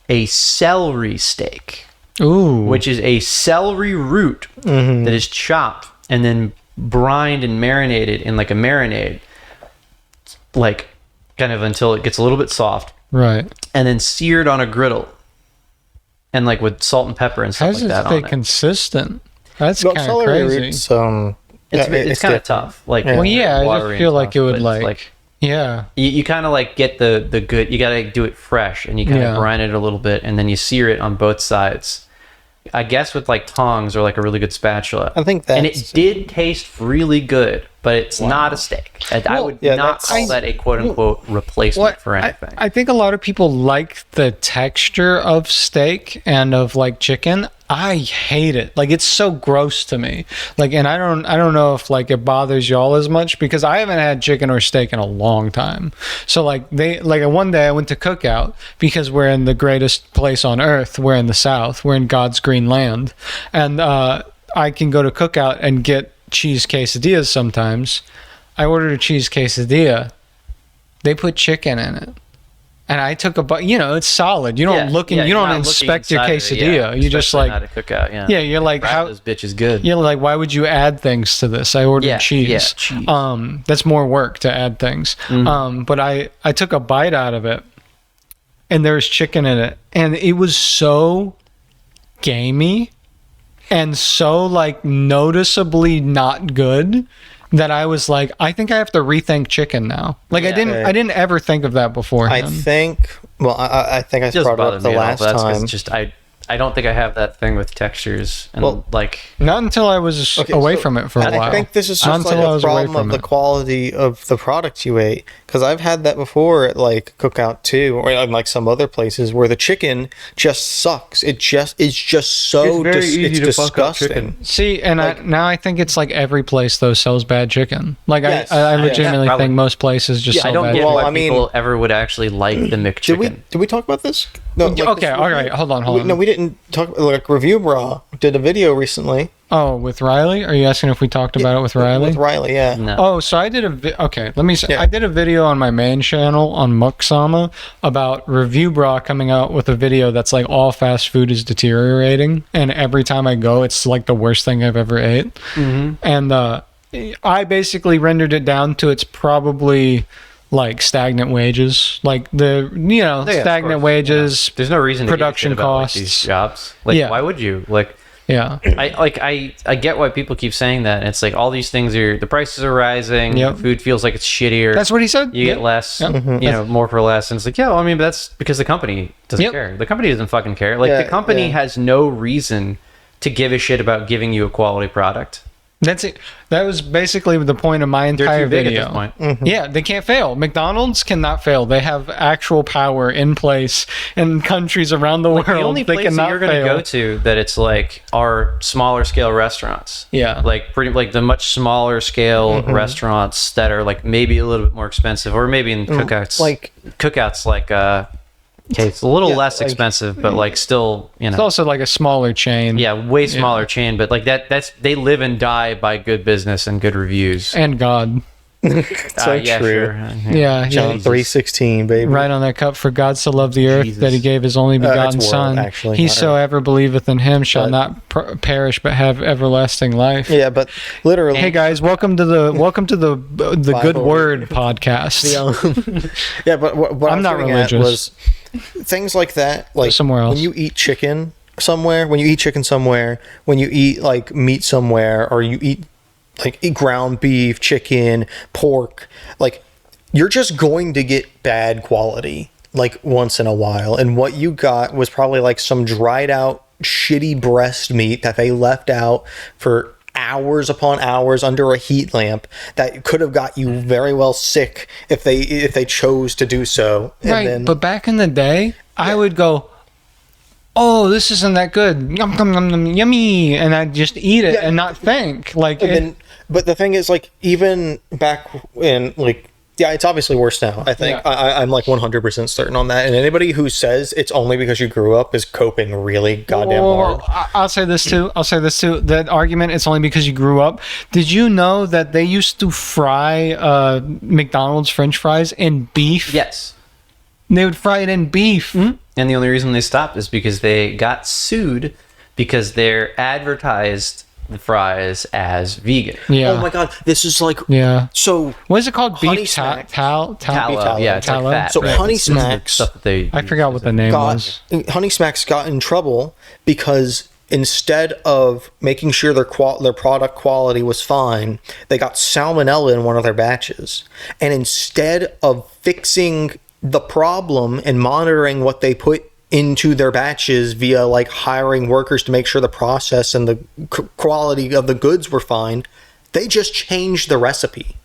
[SPEAKER 1] a celery steak.
[SPEAKER 3] Ooh.
[SPEAKER 1] Which is a celery root that is chopped and then brined and marinated in like a marinade, like kind of until it gets a little bit soft,
[SPEAKER 3] right,
[SPEAKER 1] and then seared on a griddle, and like with salt and pepper and stuff like that on it.
[SPEAKER 3] How does it stay consistent? That's kind of crazy.
[SPEAKER 1] It's kind of tough. Like,
[SPEAKER 3] well, yeah, I just feel like it would like
[SPEAKER 1] yeah. You kind of like get the good. You gotta do it fresh, and you kind of brine it a little bit, and then you sear it on both sides. I guess with like tongs or like a really good spatula.
[SPEAKER 2] I think that,
[SPEAKER 1] and it did taste really good, but it's not a steak. I would not call that a quote unquote replacement for anything.
[SPEAKER 3] I think a lot of people like the texture of steak and of like chicken. I hate it. Like, it's so gross to me. Like, and I don't know if like it bothers y'all as much, because I haven't had chicken or steak in a long time. So like one day I went to Cookout, because we're in the greatest place on earth. We're in the South. We're in God's green land. And I can go to Cookout and get cheese quesadillas sometimes. I ordered a cheese quesadilla. They put chicken in it. And I took a bite. You know, it's solid. You don't you don't inspect your quesadilla. You just like,
[SPEAKER 1] not a Cookout.
[SPEAKER 3] You're like, how
[SPEAKER 1] this bitch is good.
[SPEAKER 3] You're like, why would you add things to this? I ordered cheese.
[SPEAKER 1] Yeah, cheese.
[SPEAKER 3] That's more work to add things. But I took a bite out of it, and there's chicken in it, and it was so gamey and so like noticeably not good that I was like, I think I have to rethink chicken now. Like, I didn't ever think of that beforehand.
[SPEAKER 2] I think I brought it up the last time.
[SPEAKER 1] Just I don't think I have that thing with textures, and like
[SPEAKER 3] not until I was away from it for a while.
[SPEAKER 2] I think this is just like a problem of the quality of the product you ate, because I've had that before at like Cookout too, or like some other places where the chicken just sucks. It's just so it's disgusting.
[SPEAKER 3] See, and like, now I think it's like every place though sells bad chicken. Like I legitimately think most places just sell bad chicken.
[SPEAKER 1] I don't get why people ever would actually like the McChicken.
[SPEAKER 2] Did we talk about this? No, like
[SPEAKER 3] okay, all right, hold on.
[SPEAKER 2] No, we didn't talk. Like, Review Bra did a video recently.
[SPEAKER 3] Oh, with Riley? Are you asking if we talked about it with Riley?
[SPEAKER 2] With Riley, yeah.
[SPEAKER 1] No.
[SPEAKER 3] Oh, so I did let me say, I did a video on my main channel on Mucksama about Review Bra coming out with a video that's like all fast food is deteriorating, and every time I go, it's like the worst thing I've ever ate. And I basically rendered it down to it's probably like stagnant wages, like stagnant wages.
[SPEAKER 1] Yeah. There's no reason to
[SPEAKER 3] production costs,
[SPEAKER 1] like, these jobs. Like, why would you? Like, I get why people keep saying that. It's like all these things the prices are rising. Food feels like it's shittier.
[SPEAKER 3] That's what he said.
[SPEAKER 1] You get less, more for less, and it's like, I mean, but that's because the company doesn't care. The company doesn't fucking care. Like, the company has no reason to give a shit about giving you a quality product.
[SPEAKER 3] That's it. That was basically the point of my
[SPEAKER 1] They're
[SPEAKER 3] entire
[SPEAKER 1] too big
[SPEAKER 3] video.
[SPEAKER 1] at this point.
[SPEAKER 2] Mm-hmm.
[SPEAKER 3] Yeah, they can't fail. McDonald's cannot fail. They have actual power in place in countries around the world.
[SPEAKER 1] The only
[SPEAKER 3] they
[SPEAKER 1] place that
[SPEAKER 3] cannot
[SPEAKER 1] you're going to
[SPEAKER 3] fail.
[SPEAKER 1] go to that it's like are smaller scale restaurants.
[SPEAKER 3] Yeah.
[SPEAKER 1] Like pretty like the much smaller scale restaurants that are like maybe a little bit more expensive, or maybe in cookouts like okay, it's a little less expensive, but like still, you know.
[SPEAKER 3] It's also like a smaller chain.
[SPEAKER 1] Yeah, way smaller chain, but like that's they live and die by good business and good reviews.
[SPEAKER 3] And God.
[SPEAKER 2] So
[SPEAKER 1] yeah,
[SPEAKER 2] true.
[SPEAKER 1] sure.
[SPEAKER 3] Yeah.
[SPEAKER 2] John 3:16, baby.
[SPEAKER 3] Right on that cup. For God so loved the earth that he gave his only begotten
[SPEAKER 2] it's world,
[SPEAKER 3] Son.
[SPEAKER 2] actually, not
[SPEAKER 3] Whosoever believeth in him shall
[SPEAKER 2] But-
[SPEAKER 3] not perish but have everlasting life.
[SPEAKER 2] Yeah, but literally.
[SPEAKER 3] Hey guys, welcome to the Good
[SPEAKER 2] Bible.
[SPEAKER 3] Word podcast.
[SPEAKER 2] Yeah, but what
[SPEAKER 3] I'm not
[SPEAKER 2] getting at
[SPEAKER 3] religious.
[SPEAKER 2] was things like that, like
[SPEAKER 3] Somewhere else.
[SPEAKER 2] when you eat chicken somewhere, when you eat like meat somewhere, or you eat ground beef, chicken, pork, like you're just going to get bad quality like once in a while, and what you got was probably like some dried out shitty breast meat that they left out for hours upon hours under a heat lamp that could have got you very well sick if they chose to do so. And
[SPEAKER 3] Right,
[SPEAKER 2] then,
[SPEAKER 3] but back in the day, I would go, "Oh, this isn't that good. Yum, yum, yum, yum, yummy," and I'd just eat it and not think. Like,
[SPEAKER 2] but the thing is, like, even back in yeah, it's obviously worse now. I think I'm like 100% certain on that. And anybody who says it's only because you grew up is coping really goddamn hard.
[SPEAKER 3] I'll say this too. That argument, it's only because you grew up. Did you know that they used to fry McDonald's French fries in beef?
[SPEAKER 1] Yes.
[SPEAKER 3] They would fry it in beef.
[SPEAKER 1] And the only reason they stopped is because they got sued because they're advertised the fries as vegan.
[SPEAKER 3] Yeah.
[SPEAKER 2] Oh my god, this is like
[SPEAKER 3] Yeah.
[SPEAKER 2] so.
[SPEAKER 3] What is it called?
[SPEAKER 2] Honey
[SPEAKER 3] Beef
[SPEAKER 2] Smack.
[SPEAKER 1] Tallow. Yeah, it's
[SPEAKER 3] Tallow.
[SPEAKER 1] like fat.
[SPEAKER 2] So
[SPEAKER 1] right?
[SPEAKER 2] Honey
[SPEAKER 1] It's the
[SPEAKER 2] Smacks-
[SPEAKER 1] stuff that they
[SPEAKER 3] I forgot what the name was.
[SPEAKER 2] Honey Smacks got in trouble because instead of making sure their product quality was fine, they got salmonella in one of their batches. And instead of fixing the problem and monitoring what they put into their batches via like hiring workers to make sure the process and the quality of the goods were fine, they just changed the recipe.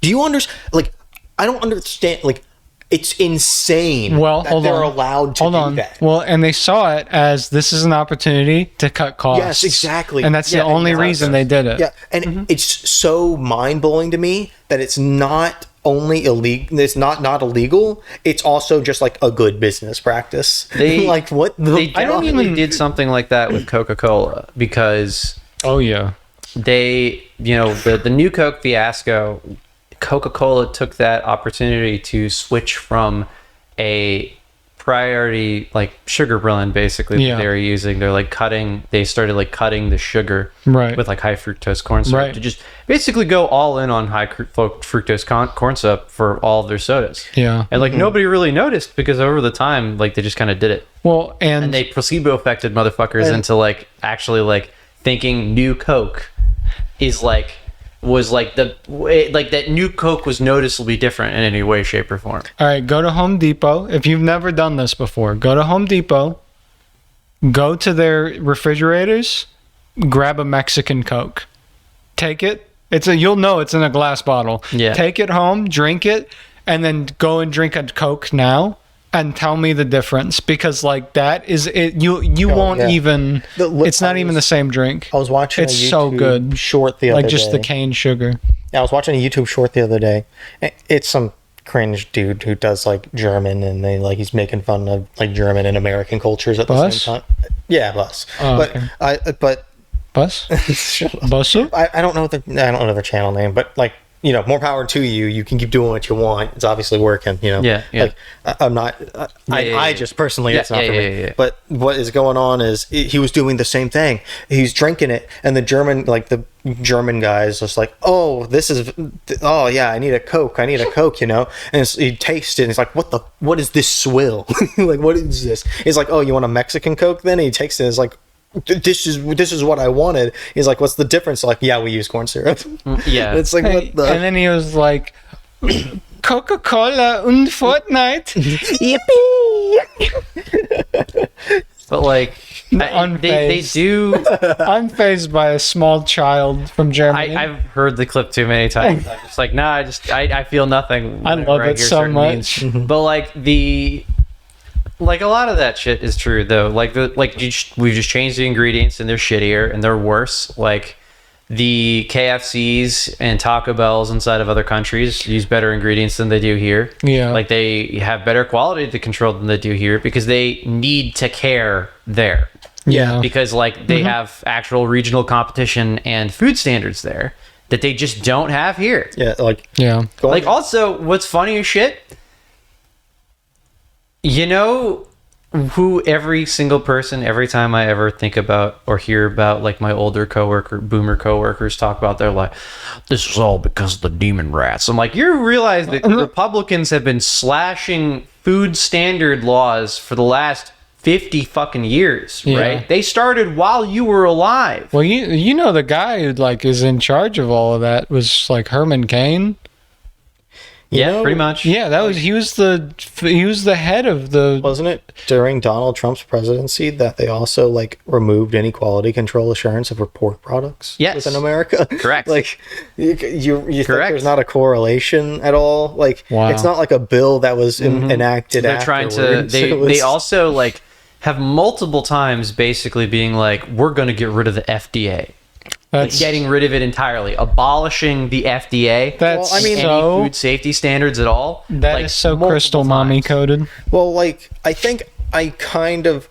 [SPEAKER 2] Do you understand? Like, I don't understand. Like, it's insane
[SPEAKER 3] Well,
[SPEAKER 2] that
[SPEAKER 3] hold
[SPEAKER 2] they're
[SPEAKER 3] on.
[SPEAKER 2] allowed to do that.
[SPEAKER 3] Well, and they saw it as this is an opportunity to cut costs.
[SPEAKER 2] Yes, exactly.
[SPEAKER 3] And that's
[SPEAKER 2] Yeah,
[SPEAKER 3] the only
[SPEAKER 2] exactly.
[SPEAKER 3] reason they did it.
[SPEAKER 2] Yeah, and it's so mind-blowing to me that it's not only illegal. It's not illegal. It's also just like a good business practice.
[SPEAKER 1] They
[SPEAKER 2] like what?
[SPEAKER 1] They
[SPEAKER 2] fuck?
[SPEAKER 1] genuinely did something like that with Coca-Cola because
[SPEAKER 3] Oh yeah.
[SPEAKER 1] they, the new Coke fiasco, Coca-Cola took that opportunity to switch from a priority like sugar blend basically
[SPEAKER 3] Yeah.
[SPEAKER 1] that they were using. They started like cutting the sugar
[SPEAKER 3] Right.
[SPEAKER 1] with like high fructose corn syrup
[SPEAKER 3] Right.
[SPEAKER 1] to just basically go all in on high fructose corn syrup for all of their sodas.
[SPEAKER 3] Yeah.
[SPEAKER 1] And like nobody really noticed because over the time like they just kind of did it.
[SPEAKER 3] Well,
[SPEAKER 1] And they placebo affected motherfuckers into like actually like thinking new Coke was like that new Coke was noticeably different in any way, shape, or form.
[SPEAKER 3] all right, go to Home Depot. If you've never done this before, go to Home Depot, go to their refrigerators, grab a Mexican Coke. Take it. You'll know it's in a glass bottle.
[SPEAKER 1] Yeah.
[SPEAKER 3] Take it home, drink it, and then go and drink a Coke now and tell me the difference, because like that is it. You won't
[SPEAKER 2] yeah.
[SPEAKER 3] even. It's not even the same drink.
[SPEAKER 2] I was watching.
[SPEAKER 3] It's
[SPEAKER 2] a YouTube
[SPEAKER 3] so good.
[SPEAKER 2] Short the other
[SPEAKER 3] Like just
[SPEAKER 2] day.
[SPEAKER 3] the cane sugar.
[SPEAKER 2] Yeah, I was watching a YouTube short the other day. It's some cringe dude who does like German, and he's making fun of like German and American cultures at the
[SPEAKER 3] Bus?
[SPEAKER 2] same time. Yeah, Bus.
[SPEAKER 3] Oh,
[SPEAKER 2] but
[SPEAKER 3] okay.
[SPEAKER 2] but
[SPEAKER 3] Bus?
[SPEAKER 2] shut up.
[SPEAKER 3] Busu?
[SPEAKER 2] I don't know the channel name, but like, more power to you. You can keep doing what you want. It's obviously working.
[SPEAKER 1] Yeah.
[SPEAKER 2] Like I'm not. I just personally, it's not for me.
[SPEAKER 1] Yeah.
[SPEAKER 2] But what is going on is he was doing the same thing. He's drinking it, and the German guy is just like, oh, yeah, I need a Coke, and he tastes it, and he's like, what is this swill? Like, what is this? He's like, oh, you want a Mexican Coke then? And he takes it, and it's like, this is what I wanted. He's like, what's the difference? Like, yeah, we use corn syrup.
[SPEAKER 1] Yeah.
[SPEAKER 2] And it's like, what the?
[SPEAKER 3] And then he was like, Coca-Cola und Fortnite.
[SPEAKER 2] Yippee!
[SPEAKER 1] But like, they
[SPEAKER 3] Unfazed.
[SPEAKER 1] do.
[SPEAKER 3] Unfazed by a small child from Germany.
[SPEAKER 1] I've heard the clip too many times. I'm just like, nah, I feel nothing.
[SPEAKER 3] I
[SPEAKER 1] whenever
[SPEAKER 3] love it
[SPEAKER 1] hear
[SPEAKER 3] so
[SPEAKER 1] certain
[SPEAKER 3] much.
[SPEAKER 1] memes. But like a lot of that shit is true though. Like we've just changed the ingredients and they're shittier and they're worse. Like the KFCs and Taco Bells inside of other countries use better ingredients than they do here.
[SPEAKER 3] Yeah.
[SPEAKER 1] Like they have better quality to control than they do here because they need to care there.
[SPEAKER 3] Yeah.
[SPEAKER 1] Because like they have actual regional competition and food standards there that they just don't have here.
[SPEAKER 2] Yeah, like
[SPEAKER 3] Yeah.
[SPEAKER 1] Like also what's funny as shit, you know who every single person, every time I ever think about or hear about like my older boomer coworkers talk about, they're like, this is all because of the demon rats. I'm like, you realize that Republicans have been slashing food standard laws for the last 50 fucking years,
[SPEAKER 3] Yeah.
[SPEAKER 1] right? They started while you were alive.
[SPEAKER 3] Well, you know the guy who like is in charge of all of that was like Herman Cain.
[SPEAKER 1] Yeah, pretty much.
[SPEAKER 3] Yeah, that was he was the head of the.
[SPEAKER 2] wasn't it during Donald Trump's presidency that they also like removed any quality control assurance of pork products
[SPEAKER 1] Yes.
[SPEAKER 2] within America?
[SPEAKER 1] Correct.
[SPEAKER 2] Like you think
[SPEAKER 1] Correct.
[SPEAKER 2] there's not a correlation at all? Like
[SPEAKER 3] Wow.
[SPEAKER 2] it's not like a bill that was enacted.
[SPEAKER 1] They're trying to
[SPEAKER 2] afterwards.
[SPEAKER 1] they
[SPEAKER 2] It was-
[SPEAKER 1] they also like have multiple times basically being like, we're going to get rid of the FDA.
[SPEAKER 3] That's
[SPEAKER 1] Getting rid of it entirely, abolishing the FDA.
[SPEAKER 3] That's
[SPEAKER 2] Well, I mean,
[SPEAKER 1] any
[SPEAKER 3] so
[SPEAKER 1] food safety standards at all.
[SPEAKER 3] that
[SPEAKER 1] like,
[SPEAKER 3] is so
[SPEAKER 1] multiple
[SPEAKER 3] crystal mommy
[SPEAKER 1] times.
[SPEAKER 3] coded.
[SPEAKER 2] Well, like I think I kind of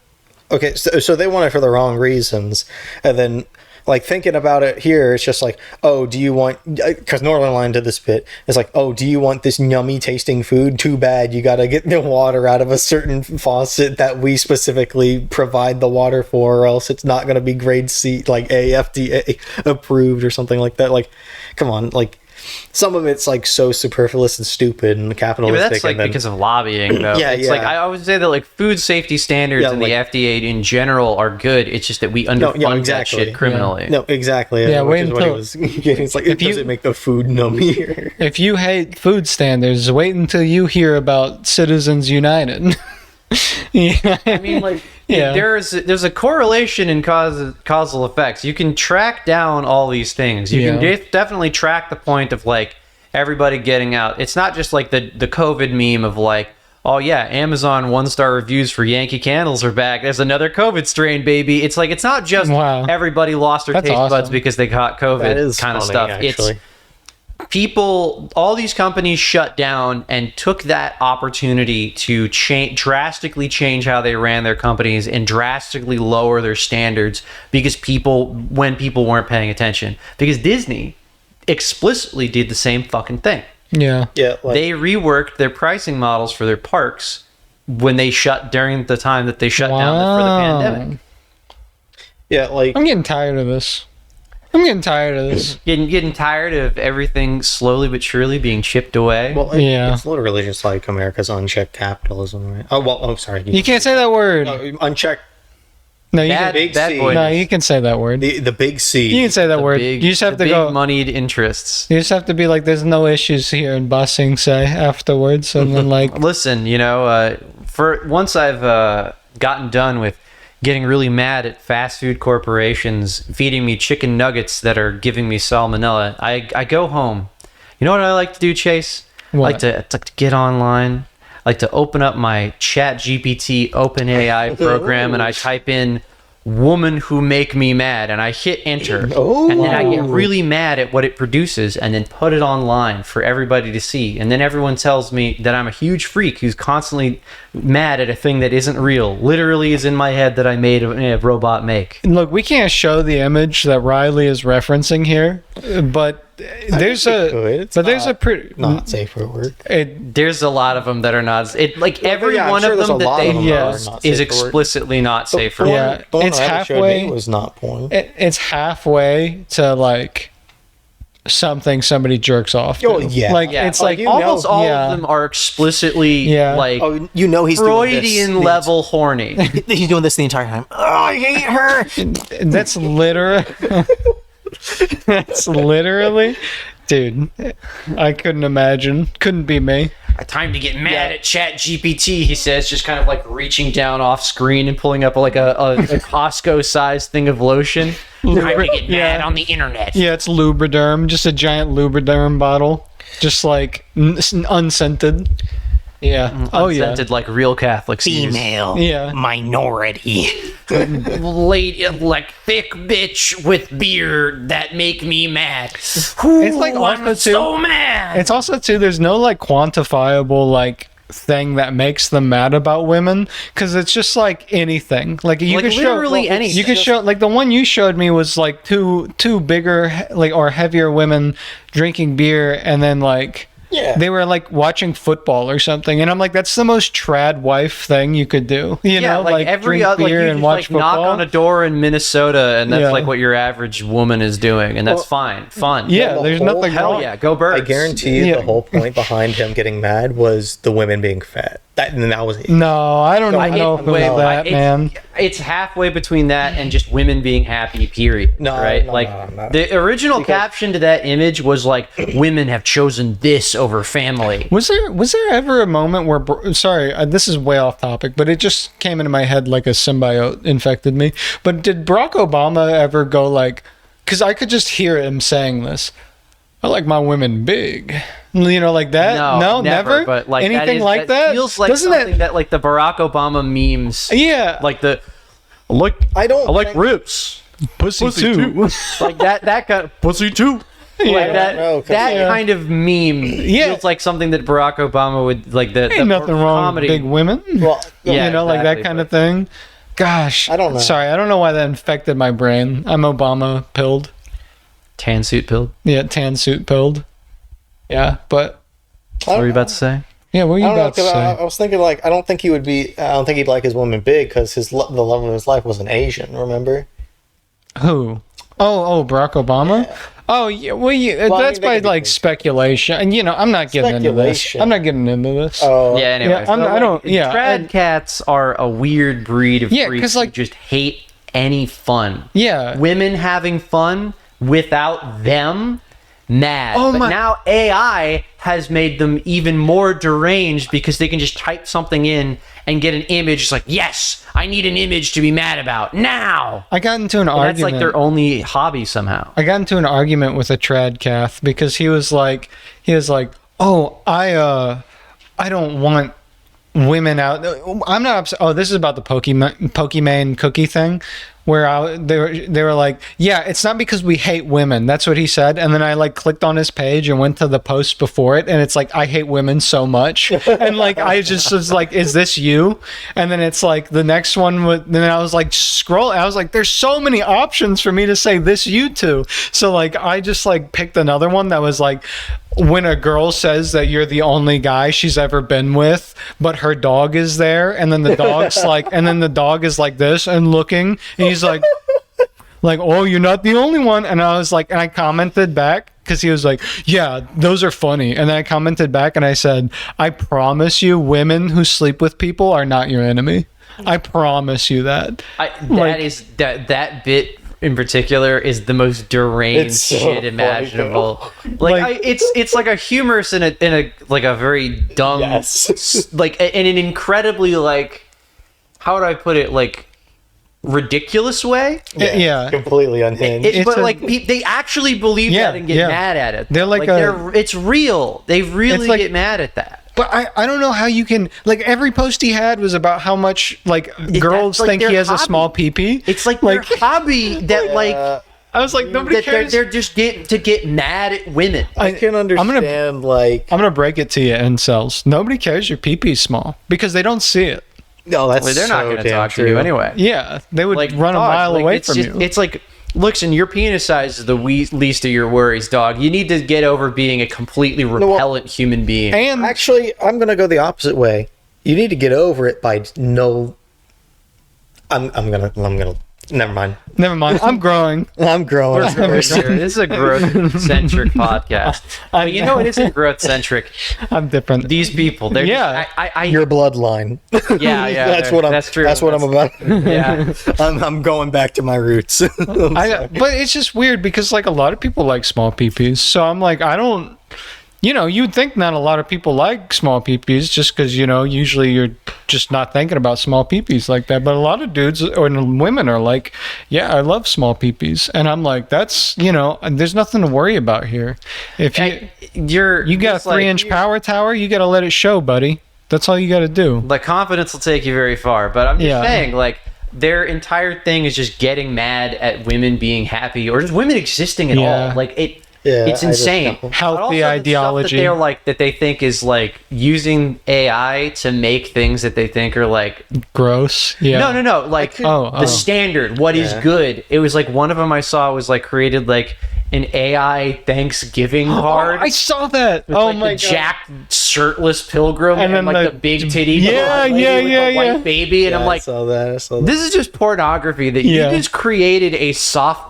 [SPEAKER 2] okay. So they want it for the wrong reasons, and then like thinking about it here, it's just like, oh, do you want? Because Northern Line did this bit. It's like, oh, do you want this yummy tasting food? Too bad, you got to get the water out of a certain faucet that we specifically provide the water for, or else it's not going to be grade C, like AFDA approved or something like that. Like, come on, like. Some of it's like so superfluous and stupid and
[SPEAKER 1] Yeah,
[SPEAKER 2] capitalistic.
[SPEAKER 1] but that's like
[SPEAKER 2] and then,
[SPEAKER 1] because of lobbying, though.
[SPEAKER 2] Yeah,
[SPEAKER 1] it's
[SPEAKER 2] yeah.
[SPEAKER 1] like I would say that like food safety standards
[SPEAKER 2] Yeah,
[SPEAKER 1] and
[SPEAKER 2] like-
[SPEAKER 1] the FDA in general are good. It's just that we underfund
[SPEAKER 2] exactly.
[SPEAKER 1] that shit criminally.
[SPEAKER 2] No, exactly.
[SPEAKER 3] Yeah,
[SPEAKER 2] which
[SPEAKER 3] wait
[SPEAKER 2] is what he
[SPEAKER 3] until-
[SPEAKER 2] was getting. It's like, does
[SPEAKER 3] you-
[SPEAKER 2] it make the food nummier?
[SPEAKER 3] If you hate food standards, wait until you hear about Citizens United. Yeah.
[SPEAKER 1] I mean, like,
[SPEAKER 3] Yeah.
[SPEAKER 1] there's a correlation in causal effects. You can track down all these things. You can
[SPEAKER 3] Yeah.
[SPEAKER 1] definitely track the point of like everybody getting out. It's not just like the COVID meme of like, oh yeah, Amazon 1-star reviews for Yankee candles are back. There's another COVID strain, baby. It's like it's not just
[SPEAKER 3] Wow.
[SPEAKER 1] everybody lost their
[SPEAKER 3] That's
[SPEAKER 1] taste buds
[SPEAKER 3] awesome.
[SPEAKER 1] because they caught COVID
[SPEAKER 2] That is
[SPEAKER 1] kind of
[SPEAKER 2] funny,
[SPEAKER 1] stuff.
[SPEAKER 2] actually.
[SPEAKER 1] It's people, all these companies shut down and took that opportunity to drastically change how they ran their companies and drastically lower their standards when people weren't paying attention. Because Disney explicitly did the same fucking thing.
[SPEAKER 3] Yeah.
[SPEAKER 2] Yeah, like,
[SPEAKER 1] They reworked their pricing models for their parks during the time that they shut down for the pandemic.
[SPEAKER 2] yeah, like
[SPEAKER 3] I'm getting tired of this. Getting
[SPEAKER 1] Getting tired of everything slowly but surely being chipped away.
[SPEAKER 2] well,
[SPEAKER 3] Yeah.
[SPEAKER 2] it's literally just like America's unchecked capitalism, right? Oh, sorry.
[SPEAKER 3] You can't say that word.
[SPEAKER 2] Unchecked.
[SPEAKER 3] No, you
[SPEAKER 1] Bad,
[SPEAKER 3] can,
[SPEAKER 2] Big
[SPEAKER 1] bad
[SPEAKER 2] C.
[SPEAKER 1] boy.
[SPEAKER 3] no, you can say that word.
[SPEAKER 2] The big C.
[SPEAKER 3] You can say that
[SPEAKER 1] The
[SPEAKER 3] word.
[SPEAKER 1] big-
[SPEAKER 3] You just have
[SPEAKER 1] the
[SPEAKER 3] to
[SPEAKER 1] big
[SPEAKER 3] go.
[SPEAKER 1] moneyed interests.
[SPEAKER 3] You just have to be like, there's no issues here in busing, say afterwards, and then like,
[SPEAKER 1] Listen, for once I've gotten done with getting really mad at fast food corporations feeding me chicken nuggets that are giving me salmonella, I go home. You know what I like to do, Chase?
[SPEAKER 3] What?
[SPEAKER 1] I like to get online. I like to open up my Chat GPT OpenAI program and I type in woman who make me mad and I hit enter.
[SPEAKER 2] Oh.
[SPEAKER 1] And then I get really mad at what it produces and then put it online for everybody to see. And then everyone tells me that I'm a huge freak who's constantly mad at a thing that isn't real. Literally is in my head that I made a robot make.
[SPEAKER 3] look, we can't show the image that Riley is referencing here, but there's a pretty
[SPEAKER 2] not safe for work.
[SPEAKER 1] There's a lot of them that are not. Every
[SPEAKER 2] yeah, I'm
[SPEAKER 1] one
[SPEAKER 2] sure
[SPEAKER 1] of
[SPEAKER 2] there's
[SPEAKER 1] them
[SPEAKER 2] a
[SPEAKER 1] that
[SPEAKER 2] lot
[SPEAKER 1] they
[SPEAKER 2] of them
[SPEAKER 3] that are
[SPEAKER 1] use
[SPEAKER 2] not
[SPEAKER 1] is
[SPEAKER 2] safe for work.
[SPEAKER 1] explicitly not safe for
[SPEAKER 3] Yeah.
[SPEAKER 1] work.
[SPEAKER 2] The one
[SPEAKER 3] It's
[SPEAKER 2] Riley showed
[SPEAKER 3] halfway-
[SPEAKER 2] me was not porn.
[SPEAKER 3] it's halfway to like something somebody jerks off to.
[SPEAKER 2] Oh, yeah.
[SPEAKER 3] Like
[SPEAKER 1] Yeah,
[SPEAKER 3] it's
[SPEAKER 2] oh,
[SPEAKER 3] like
[SPEAKER 2] you
[SPEAKER 1] almost all
[SPEAKER 3] yeah.
[SPEAKER 1] of them are explicitly
[SPEAKER 3] Yeah.
[SPEAKER 1] like
[SPEAKER 2] Oh, you know he's doing this.
[SPEAKER 1] Freudian level horny.
[SPEAKER 2] He's doing this the entire time. Oh, I hate her.
[SPEAKER 3] That's literally Dude, I couldn't imagine. Couldn't be me.
[SPEAKER 1] Time to get mad at Chat GPT, he says, just kind of like reaching down off screen and pulling up like a Costco-sized thing of lotion. Time to get mad on the internet.
[SPEAKER 3] Yeah, it's Lubriderm, just a giant Lubriderm bottle, just like unscented. Yeah. Oh yeah.
[SPEAKER 1] Unscented like real Catholics use.
[SPEAKER 2] Female.
[SPEAKER 3] Yeah.
[SPEAKER 2] Minority.
[SPEAKER 1] Lady, like thick bitch with beard that make me mad.
[SPEAKER 3] It's like also
[SPEAKER 1] I'm so
[SPEAKER 3] too.
[SPEAKER 1] mad.
[SPEAKER 3] It's also too. There's no like quantifiable like thing that makes them mad about women, because it's just like anything. Like you
[SPEAKER 1] Like,
[SPEAKER 3] can show
[SPEAKER 1] literally anything.
[SPEAKER 3] You can show like the one you showed me was like two bigger like or heavier women drinking beer, and then like.
[SPEAKER 2] Yeah.
[SPEAKER 3] They were like watching football or something, and I'm like, that's the most trad wife thing you could do. You know, like
[SPEAKER 1] every
[SPEAKER 3] drink
[SPEAKER 1] other, like
[SPEAKER 3] beer
[SPEAKER 1] you
[SPEAKER 3] and
[SPEAKER 1] just
[SPEAKER 3] watch
[SPEAKER 1] like
[SPEAKER 3] football.
[SPEAKER 1] knock on a door in Minnesota, and that's
[SPEAKER 3] Yeah.
[SPEAKER 1] like what your average woman is doing, and that's fun.
[SPEAKER 3] Yeah,
[SPEAKER 2] the
[SPEAKER 3] there's
[SPEAKER 2] whole-
[SPEAKER 3] nothing
[SPEAKER 1] Hell
[SPEAKER 3] wrong.
[SPEAKER 1] yeah, go birds.
[SPEAKER 2] I guarantee you,
[SPEAKER 3] Yeah.
[SPEAKER 2] the whole point behind him getting mad was the women being fat. That was it.
[SPEAKER 3] No, I don't know if it was that,
[SPEAKER 1] it's,
[SPEAKER 3] man.
[SPEAKER 1] It's halfway between that and just women being happy. Period.
[SPEAKER 2] No,
[SPEAKER 1] right?
[SPEAKER 2] no,
[SPEAKER 1] like
[SPEAKER 2] no.
[SPEAKER 1] the original caption to that image was like, "Women have chosen this over family."
[SPEAKER 3] Was there ever a moment where sorry, this is way off topic, but it just came into my head like a symbiote infected me. But did Barack Obama ever go like, because I could just hear him saying this, I like my women big, you know, like that. No, never.
[SPEAKER 1] But like
[SPEAKER 3] anything
[SPEAKER 1] that
[SPEAKER 3] that
[SPEAKER 1] feels like
[SPEAKER 3] Doesn't
[SPEAKER 1] something that like the Barack Obama memes.
[SPEAKER 3] Yeah,
[SPEAKER 1] Like the I like
[SPEAKER 2] I like
[SPEAKER 1] think-
[SPEAKER 2] ribs.
[SPEAKER 3] pussy too.
[SPEAKER 1] like that kind of pussy too.
[SPEAKER 3] Yeah.
[SPEAKER 1] Like that
[SPEAKER 2] know, 'cause-
[SPEAKER 1] that
[SPEAKER 3] Yeah.
[SPEAKER 1] kind of meme feels like something that Barack Obama would like. The
[SPEAKER 3] Ain't nothing wrong
[SPEAKER 1] comedy.
[SPEAKER 3] with big women.
[SPEAKER 2] Well,
[SPEAKER 1] Yeah,
[SPEAKER 3] you know, like that
[SPEAKER 1] exactly,
[SPEAKER 3] kind of thing. Gosh,
[SPEAKER 2] I don't know.
[SPEAKER 3] Sorry, I don't know why that infected my brain. I'm Obama pilled.
[SPEAKER 1] Tan suit pilled.
[SPEAKER 3] Yeah, tan suit pilled. Yeah, but
[SPEAKER 1] What were you about to say?
[SPEAKER 3] yeah, what were you
[SPEAKER 2] I don't know,
[SPEAKER 3] about to
[SPEAKER 2] 'cause I
[SPEAKER 3] say?
[SPEAKER 2] was thinking like I don't think he'd like his woman big because the love of his life was an Asian. Remember?
[SPEAKER 3] Who? Oh, Barack Obama.
[SPEAKER 2] Yeah.
[SPEAKER 3] Oh, yeah. Well,
[SPEAKER 2] Well, I
[SPEAKER 3] that's
[SPEAKER 2] mean, they
[SPEAKER 3] by
[SPEAKER 2] could be
[SPEAKER 3] like
[SPEAKER 2] close.
[SPEAKER 3] speculation, and you know, I'm not getting into this.
[SPEAKER 2] Speculation.
[SPEAKER 3] I'm not getting into this.
[SPEAKER 2] Oh,
[SPEAKER 1] Yeah. Anyway,
[SPEAKER 3] Yeah, I don't- yeah,
[SPEAKER 1] Trad
[SPEAKER 3] and-
[SPEAKER 1] cats are a weird breed of
[SPEAKER 3] Yeah,
[SPEAKER 1] freaks
[SPEAKER 3] 'cause,
[SPEAKER 1] who
[SPEAKER 3] like-
[SPEAKER 1] just hate any fun.
[SPEAKER 3] Yeah.
[SPEAKER 1] Women having fun without them. Mad.
[SPEAKER 3] Oh
[SPEAKER 1] but
[SPEAKER 3] my-
[SPEAKER 1] now AI has made them even more deranged because they can just type something in and get an image. It's like, yes, I need an image to be mad about now.
[SPEAKER 3] I got into an
[SPEAKER 1] And
[SPEAKER 3] argument.
[SPEAKER 1] that's like their only hobby somehow.
[SPEAKER 3] I got into an argument with a trad cath because he was like, oh, I don't want women out. I'm not upset. Oh, this is about the Pokimane cookie thing, where they were like, yeah, it's not because we hate women. That's what he said. And then I like clicked on his page and went to the post before it, and it's like, I hate women so much. And like I just was like, is this you? And then it's like the next one then I was like scroll. I was like, there's so many options for me to say this you to. So like I just like picked another one that was like, when a girl says that you're the only guy she's ever been with, but her dog is there, and then the dog's like, and then the dog is like this and looking, and he's like, oh, you're not the only one. And I was like, and I commented back because he was like, yeah, those are funny. And then I commented back and I said, I promise you, women who sleep with people are not your enemy. I promise you that.
[SPEAKER 1] That bit in particular is the most deranged
[SPEAKER 2] It's so
[SPEAKER 1] shit
[SPEAKER 2] funny,
[SPEAKER 1] imaginable.
[SPEAKER 3] Like-
[SPEAKER 1] It's like a humorous in a like a very dumb,
[SPEAKER 2] Yes.
[SPEAKER 1] like in an incredibly like, how would I put it, like ridiculous way.
[SPEAKER 3] Yeah.
[SPEAKER 2] Completely unhinged.
[SPEAKER 3] It's
[SPEAKER 1] But
[SPEAKER 3] a-
[SPEAKER 1] like they actually believe
[SPEAKER 3] Yeah,
[SPEAKER 1] that and get
[SPEAKER 3] yeah.
[SPEAKER 1] mad at it.
[SPEAKER 3] They're like
[SPEAKER 1] it's real. They really
[SPEAKER 3] It's like-
[SPEAKER 1] get mad at that.
[SPEAKER 3] But I don't know how you can, like, every post he had was about how much like girls
[SPEAKER 1] like,
[SPEAKER 3] think he
[SPEAKER 1] their
[SPEAKER 3] has a
[SPEAKER 1] hobby.
[SPEAKER 3] small pee-pee.
[SPEAKER 1] It's like their hobby that like
[SPEAKER 3] I was like, nobody
[SPEAKER 1] that
[SPEAKER 3] cares.
[SPEAKER 1] they're just get mad at women.
[SPEAKER 2] I can understand,
[SPEAKER 3] I'm gonna break it to you, incels. Nobody cares your pee-pee's small because they don't see it.
[SPEAKER 2] no, that's
[SPEAKER 1] Well, they're not
[SPEAKER 2] so
[SPEAKER 1] going to
[SPEAKER 2] damn
[SPEAKER 1] talk
[SPEAKER 2] true.
[SPEAKER 1] to you anyway.
[SPEAKER 3] Yeah, they would
[SPEAKER 1] Like
[SPEAKER 3] run a
[SPEAKER 1] dog,
[SPEAKER 3] mile
[SPEAKER 1] like,
[SPEAKER 3] away
[SPEAKER 1] it's
[SPEAKER 3] from
[SPEAKER 1] just,
[SPEAKER 3] you.
[SPEAKER 1] It's like, listen, your penis size is the least of your worries, dog. You need to get over being a completely repellent human being.
[SPEAKER 3] And
[SPEAKER 2] Actually, I'm gonna go the opposite way. You need to get over it by no. I'm gonna Never mind.
[SPEAKER 3] Never mind. I'm growing.
[SPEAKER 2] I'm growing.
[SPEAKER 1] This is a growth-centric podcast. But you know, it isn't growth-centric.
[SPEAKER 3] I'm different.
[SPEAKER 1] These people, they're
[SPEAKER 3] Yeah.
[SPEAKER 2] Your bloodline.
[SPEAKER 1] yeah.
[SPEAKER 2] That's
[SPEAKER 1] true.
[SPEAKER 2] That's what I'm about.
[SPEAKER 1] Yeah.
[SPEAKER 2] I'm going back to my roots.
[SPEAKER 3] But it's just weird because like a lot of people like small peepees. So I'm like, I don't. You know, you'd think not a lot of people like small peepees just because, you know, usually you're just not thinking about small peepees like that. But a lot of dudes or women are like, yeah, I love small peepees. And I'm like, that's, you know, there's nothing to worry about here. If you got a 3-inch power tower, you got to let it show, buddy. That's all you got to do.
[SPEAKER 1] Like, confidence will take you very far. But I'm just saying, like, their entire thing is just getting mad at women being happy or just women existing at all. Like, it's insane.
[SPEAKER 3] Healthy ideology.
[SPEAKER 1] That they're like that they think is like using AI to make things that they think are like
[SPEAKER 3] gross. Yeah.
[SPEAKER 1] No. Like the standard. What is good? It was like one of them I saw was like created like an AI Thanksgiving card.
[SPEAKER 3] I saw that.
[SPEAKER 1] With, like, the Jack shirtless pilgrim and then like the big titty white baby, and I'm like,
[SPEAKER 2] I saw that.
[SPEAKER 1] This is just pornography that you just created a softcore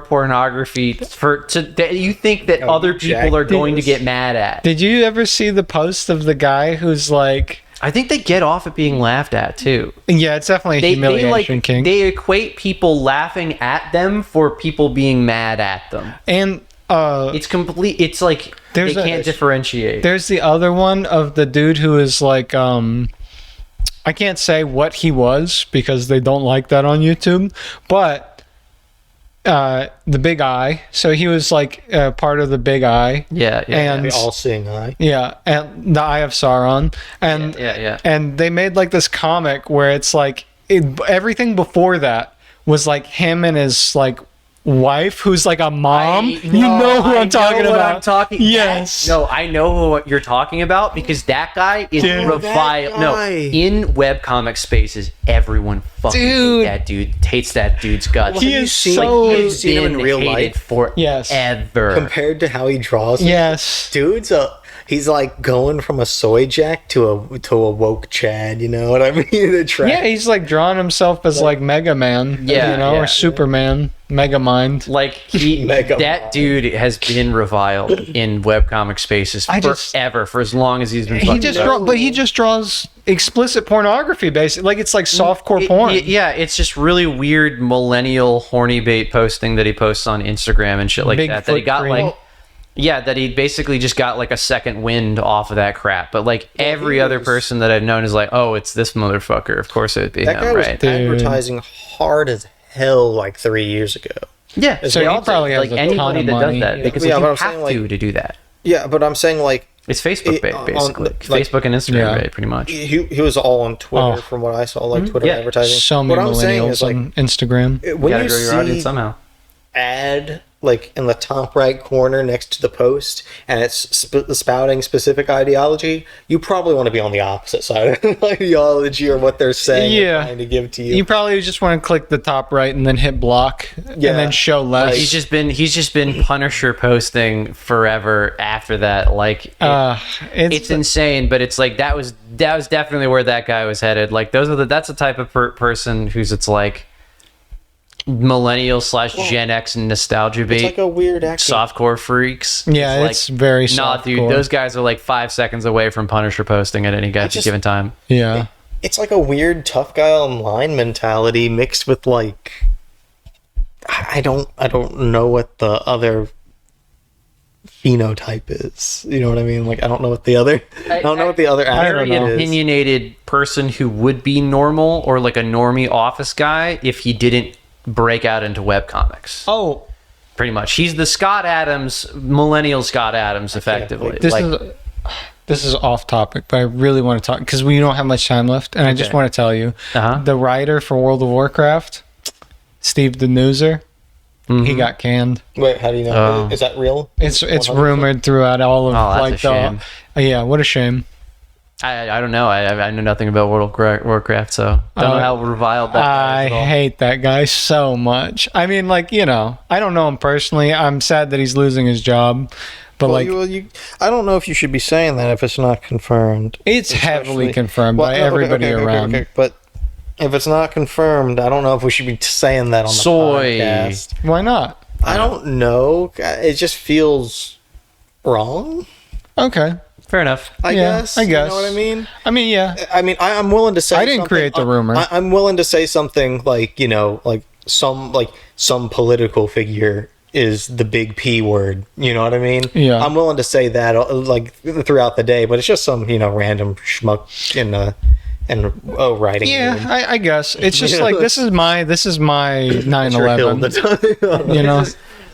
[SPEAKER 1] pornography that you think that other people are going to get mad at.
[SPEAKER 3] Did you ever see the post of the guy who's like?
[SPEAKER 1] I think they get off at being laughed at too.
[SPEAKER 3] Yeah, it's definitely a humiliation king.
[SPEAKER 1] They equate people laughing at them for people being mad at them,
[SPEAKER 3] and
[SPEAKER 1] it's complete. It's like they can't differentiate.
[SPEAKER 3] There's the other one of the dude who is like, I can't say what he was because they don't like that on YouTube, but. The Big Eye. So he was like part of the Big Eye.
[SPEAKER 2] And the all-seeing eye.
[SPEAKER 3] Yeah, and the Eye of Sauron. And and they made like this comic where it's like everything before that was like him and his like wife who's like a mom. You know who I'm talking about. Yes.
[SPEAKER 1] I know what you're talking about because that guy is reviled. No, in webcomic spaces, everyone fucking hates that dude's guts.
[SPEAKER 3] He is so.
[SPEAKER 1] Like, he's seen him in real life forever.
[SPEAKER 2] Compared to how he draws.
[SPEAKER 3] Yes.
[SPEAKER 2] Dude's he's like going from a soy jack to a woke Chad, you know what I mean?
[SPEAKER 3] Yeah, he's like drawing himself as like Mega Man, or Superman, Mega Mind.
[SPEAKER 1] Like that dude has been reviled in webcomic spaces forever, for as long as he's been.
[SPEAKER 3] He just draws explicit pornography, basically. Like it's like softcore porn.
[SPEAKER 1] It's just really weird millennial horny bait posting that he posts on Instagram and shit like that. That he got like. Yeah, that he basically just got like a second wind off of that crap. But like every other person that I've known is like, oh, it's this motherfucker. Of course it would be
[SPEAKER 2] that
[SPEAKER 1] him,
[SPEAKER 2] guy was advertising hard as hell like 3 years ago.
[SPEAKER 1] Yeah,
[SPEAKER 3] so he probably has like
[SPEAKER 1] anybody that does that because you have to do that.
[SPEAKER 2] Yeah, but I'm saying like
[SPEAKER 1] it's Facebook bait, basically. Facebook and Instagram bait, pretty much.
[SPEAKER 2] He was all on Twitter from what I saw, like Twitter advertising.
[SPEAKER 3] So many millennials on Instagram.
[SPEAKER 2] When
[SPEAKER 1] you gotta grow your audience somehow.
[SPEAKER 2] Ad like in the top right corner next to the post and it's spouting specific ideology, you probably want to be on the opposite side of ideology or what they're saying and trying to give to you.
[SPEAKER 3] You probably just want to click the top right and then hit block and then show less.
[SPEAKER 1] He's just been Punisher posting forever after that. Like it's insane, but it's like that was definitely where that guy was headed. Like that's the type of person who's it's like millennial / Gen X nostalgia bait.
[SPEAKER 2] It's like a weird
[SPEAKER 1] softcore freaks.
[SPEAKER 3] Yeah, it's like, very softcore.
[SPEAKER 1] Nah, dude, those guys are like 5 seconds away from Punisher posting at any given time.
[SPEAKER 3] Yeah.
[SPEAKER 2] It's like a weird tough guy online mentality mixed with like I don't know what the other phenotype is. You know what I mean? Like I don't know what the other
[SPEAKER 1] opinionated person who would be normal or like a normie office guy if he didn't break out into webcomics.
[SPEAKER 3] Oh,
[SPEAKER 1] pretty much. He's the Scott Adams, millennial Scott Adams, effectively.
[SPEAKER 3] This is off topic, but I really want to talk because we don't have much time left, and I just want to tell you, the writer for World of Warcraft, Steve the Newser, he got canned.
[SPEAKER 2] Wait, how do you know? Is that real?
[SPEAKER 3] It's 100%? Rumored throughout all of
[SPEAKER 1] like the.
[SPEAKER 3] Yeah, what a shame.
[SPEAKER 1] I don't know. I know nothing about World of Warcraft, so don't know how reviled that guy is at all.
[SPEAKER 3] I hate that guy so much. I mean, like, you know, I don't know him personally. I'm sad that he's losing his job. But I
[SPEAKER 2] don't know if you should be saying that if it's not confirmed.
[SPEAKER 3] It's heavily confirmed by everybody around.
[SPEAKER 2] But If it's not confirmed, I don't know if we should be saying that on the
[SPEAKER 1] Soy.
[SPEAKER 2] podcast.
[SPEAKER 3] Why not?
[SPEAKER 2] I don't know. It just feels wrong.
[SPEAKER 3] Okay.
[SPEAKER 1] Fair enough.
[SPEAKER 3] I guess.
[SPEAKER 2] You know what I mean?
[SPEAKER 3] I mean, yeah.
[SPEAKER 2] I mean, I'm willing to say.
[SPEAKER 3] I didn't create the rumor.
[SPEAKER 2] I'm willing to say something like, you know, like some political figure is the big P word. You know what I mean?
[SPEAKER 3] Yeah.
[SPEAKER 2] I'm willing to say that like throughout the day, but it's just some, you know, random schmuck in writing.
[SPEAKER 3] Yeah,
[SPEAKER 2] room.
[SPEAKER 3] I guess it's just like this is my 9/11. You know,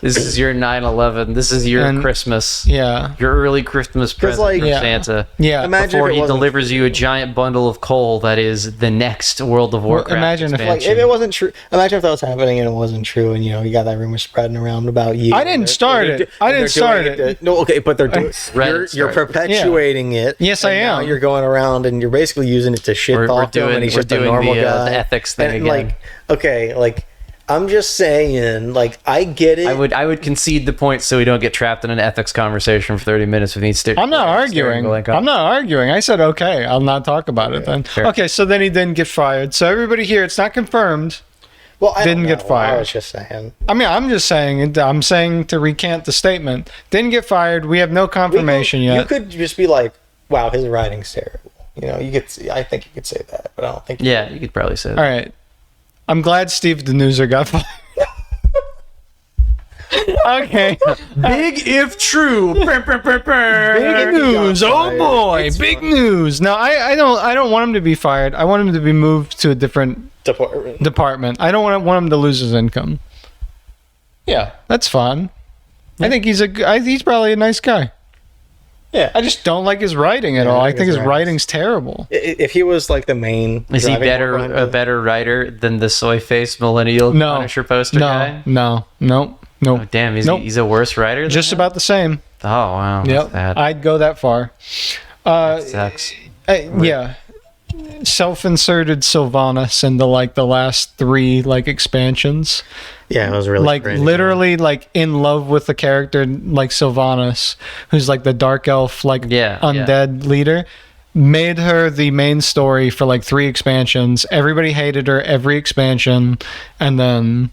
[SPEAKER 1] This is your 9/11. This is your Christmas.
[SPEAKER 3] yeah,
[SPEAKER 1] Your early Christmas present
[SPEAKER 2] like-
[SPEAKER 1] from
[SPEAKER 3] Yeah.
[SPEAKER 1] Santa.
[SPEAKER 3] yeah.
[SPEAKER 2] Imagine
[SPEAKER 1] Before
[SPEAKER 2] if it
[SPEAKER 1] he
[SPEAKER 2] wasn't-
[SPEAKER 1] delivers you a giant bundle of coal that is the next World of Warcraft
[SPEAKER 3] imagine if,
[SPEAKER 2] Like,
[SPEAKER 1] expansion.
[SPEAKER 2] if it wasn't true, imagine if that was happening and it wasn't true, and you know you got that rumor spreading around about you.
[SPEAKER 3] I didn't start it. I didn't start it.
[SPEAKER 2] No, okay, but they're doing.
[SPEAKER 1] Reddit
[SPEAKER 2] You're
[SPEAKER 1] started.
[SPEAKER 2] perpetuating it.
[SPEAKER 3] Yes,
[SPEAKER 2] and
[SPEAKER 3] I
[SPEAKER 2] now
[SPEAKER 3] am.
[SPEAKER 2] you're going around and you're basically using it to shit
[SPEAKER 1] We're
[SPEAKER 2] talk him,
[SPEAKER 1] doing-
[SPEAKER 2] and he's
[SPEAKER 1] we're
[SPEAKER 2] just a
[SPEAKER 1] doing
[SPEAKER 2] normal
[SPEAKER 1] the
[SPEAKER 2] guy.
[SPEAKER 1] ethics thing
[SPEAKER 2] And,
[SPEAKER 1] again.
[SPEAKER 2] Like, okay, like I'm just saying, like I get it.
[SPEAKER 1] I would concede the point so we don't get trapped in an ethics conversation for 30 minutes with each
[SPEAKER 3] I'm not arguing. I'm not arguing. I said okay. I'll not talk about it then.
[SPEAKER 1] fair.
[SPEAKER 3] Okay, so then he didn't get fired. So everybody here, it's not confirmed.
[SPEAKER 2] Well, I
[SPEAKER 3] didn't
[SPEAKER 2] don't
[SPEAKER 3] get
[SPEAKER 2] know. I
[SPEAKER 3] fired.
[SPEAKER 2] was just saying.
[SPEAKER 3] I mean, I'm just saying. I'm saying to recant the statement. Didn't get fired. We have no confirmation
[SPEAKER 2] You
[SPEAKER 3] yet.
[SPEAKER 2] could just be like, "Wow, his writing's terrible." You know, you could. I think you could say that, but I don't think.
[SPEAKER 1] Yeah, you could probably say that.
[SPEAKER 3] All right. I'm glad Steve Denuser got fired. Okay.
[SPEAKER 1] Big if true.
[SPEAKER 3] Big news. Oh boy, big news. No, I don't want him to be fired. I want him to be moved to a different department. I don't want him to lose his income. Yeah, that's fine. I think he's probably a nice guy.
[SPEAKER 2] Yeah,
[SPEAKER 3] I just don't like his writing at all. I think his writing's terrible.
[SPEAKER 2] If he was like the main,
[SPEAKER 1] Is he
[SPEAKER 2] driving force behind
[SPEAKER 1] a better writer than the soy face millennial
[SPEAKER 3] No.
[SPEAKER 1] Punisher poster guy?
[SPEAKER 3] No.
[SPEAKER 1] Oh, damn, he's a worse writer than
[SPEAKER 3] Just
[SPEAKER 1] him?
[SPEAKER 3] about the same.
[SPEAKER 1] Oh, wow. That's
[SPEAKER 3] Yep.
[SPEAKER 1] bad.
[SPEAKER 3] I'd go that far.
[SPEAKER 1] Sucks.
[SPEAKER 3] Yeah. Self-inserted Sylvanas into like the last 3 like expansions.
[SPEAKER 2] Yeah, it was really
[SPEAKER 3] Like
[SPEAKER 2] crazy.
[SPEAKER 3] literally like in love with the character like Sylvanas, who's like the dark elf like undead leader. Made her the main story for like 3 expansions. Everybody hated her every expansion, and then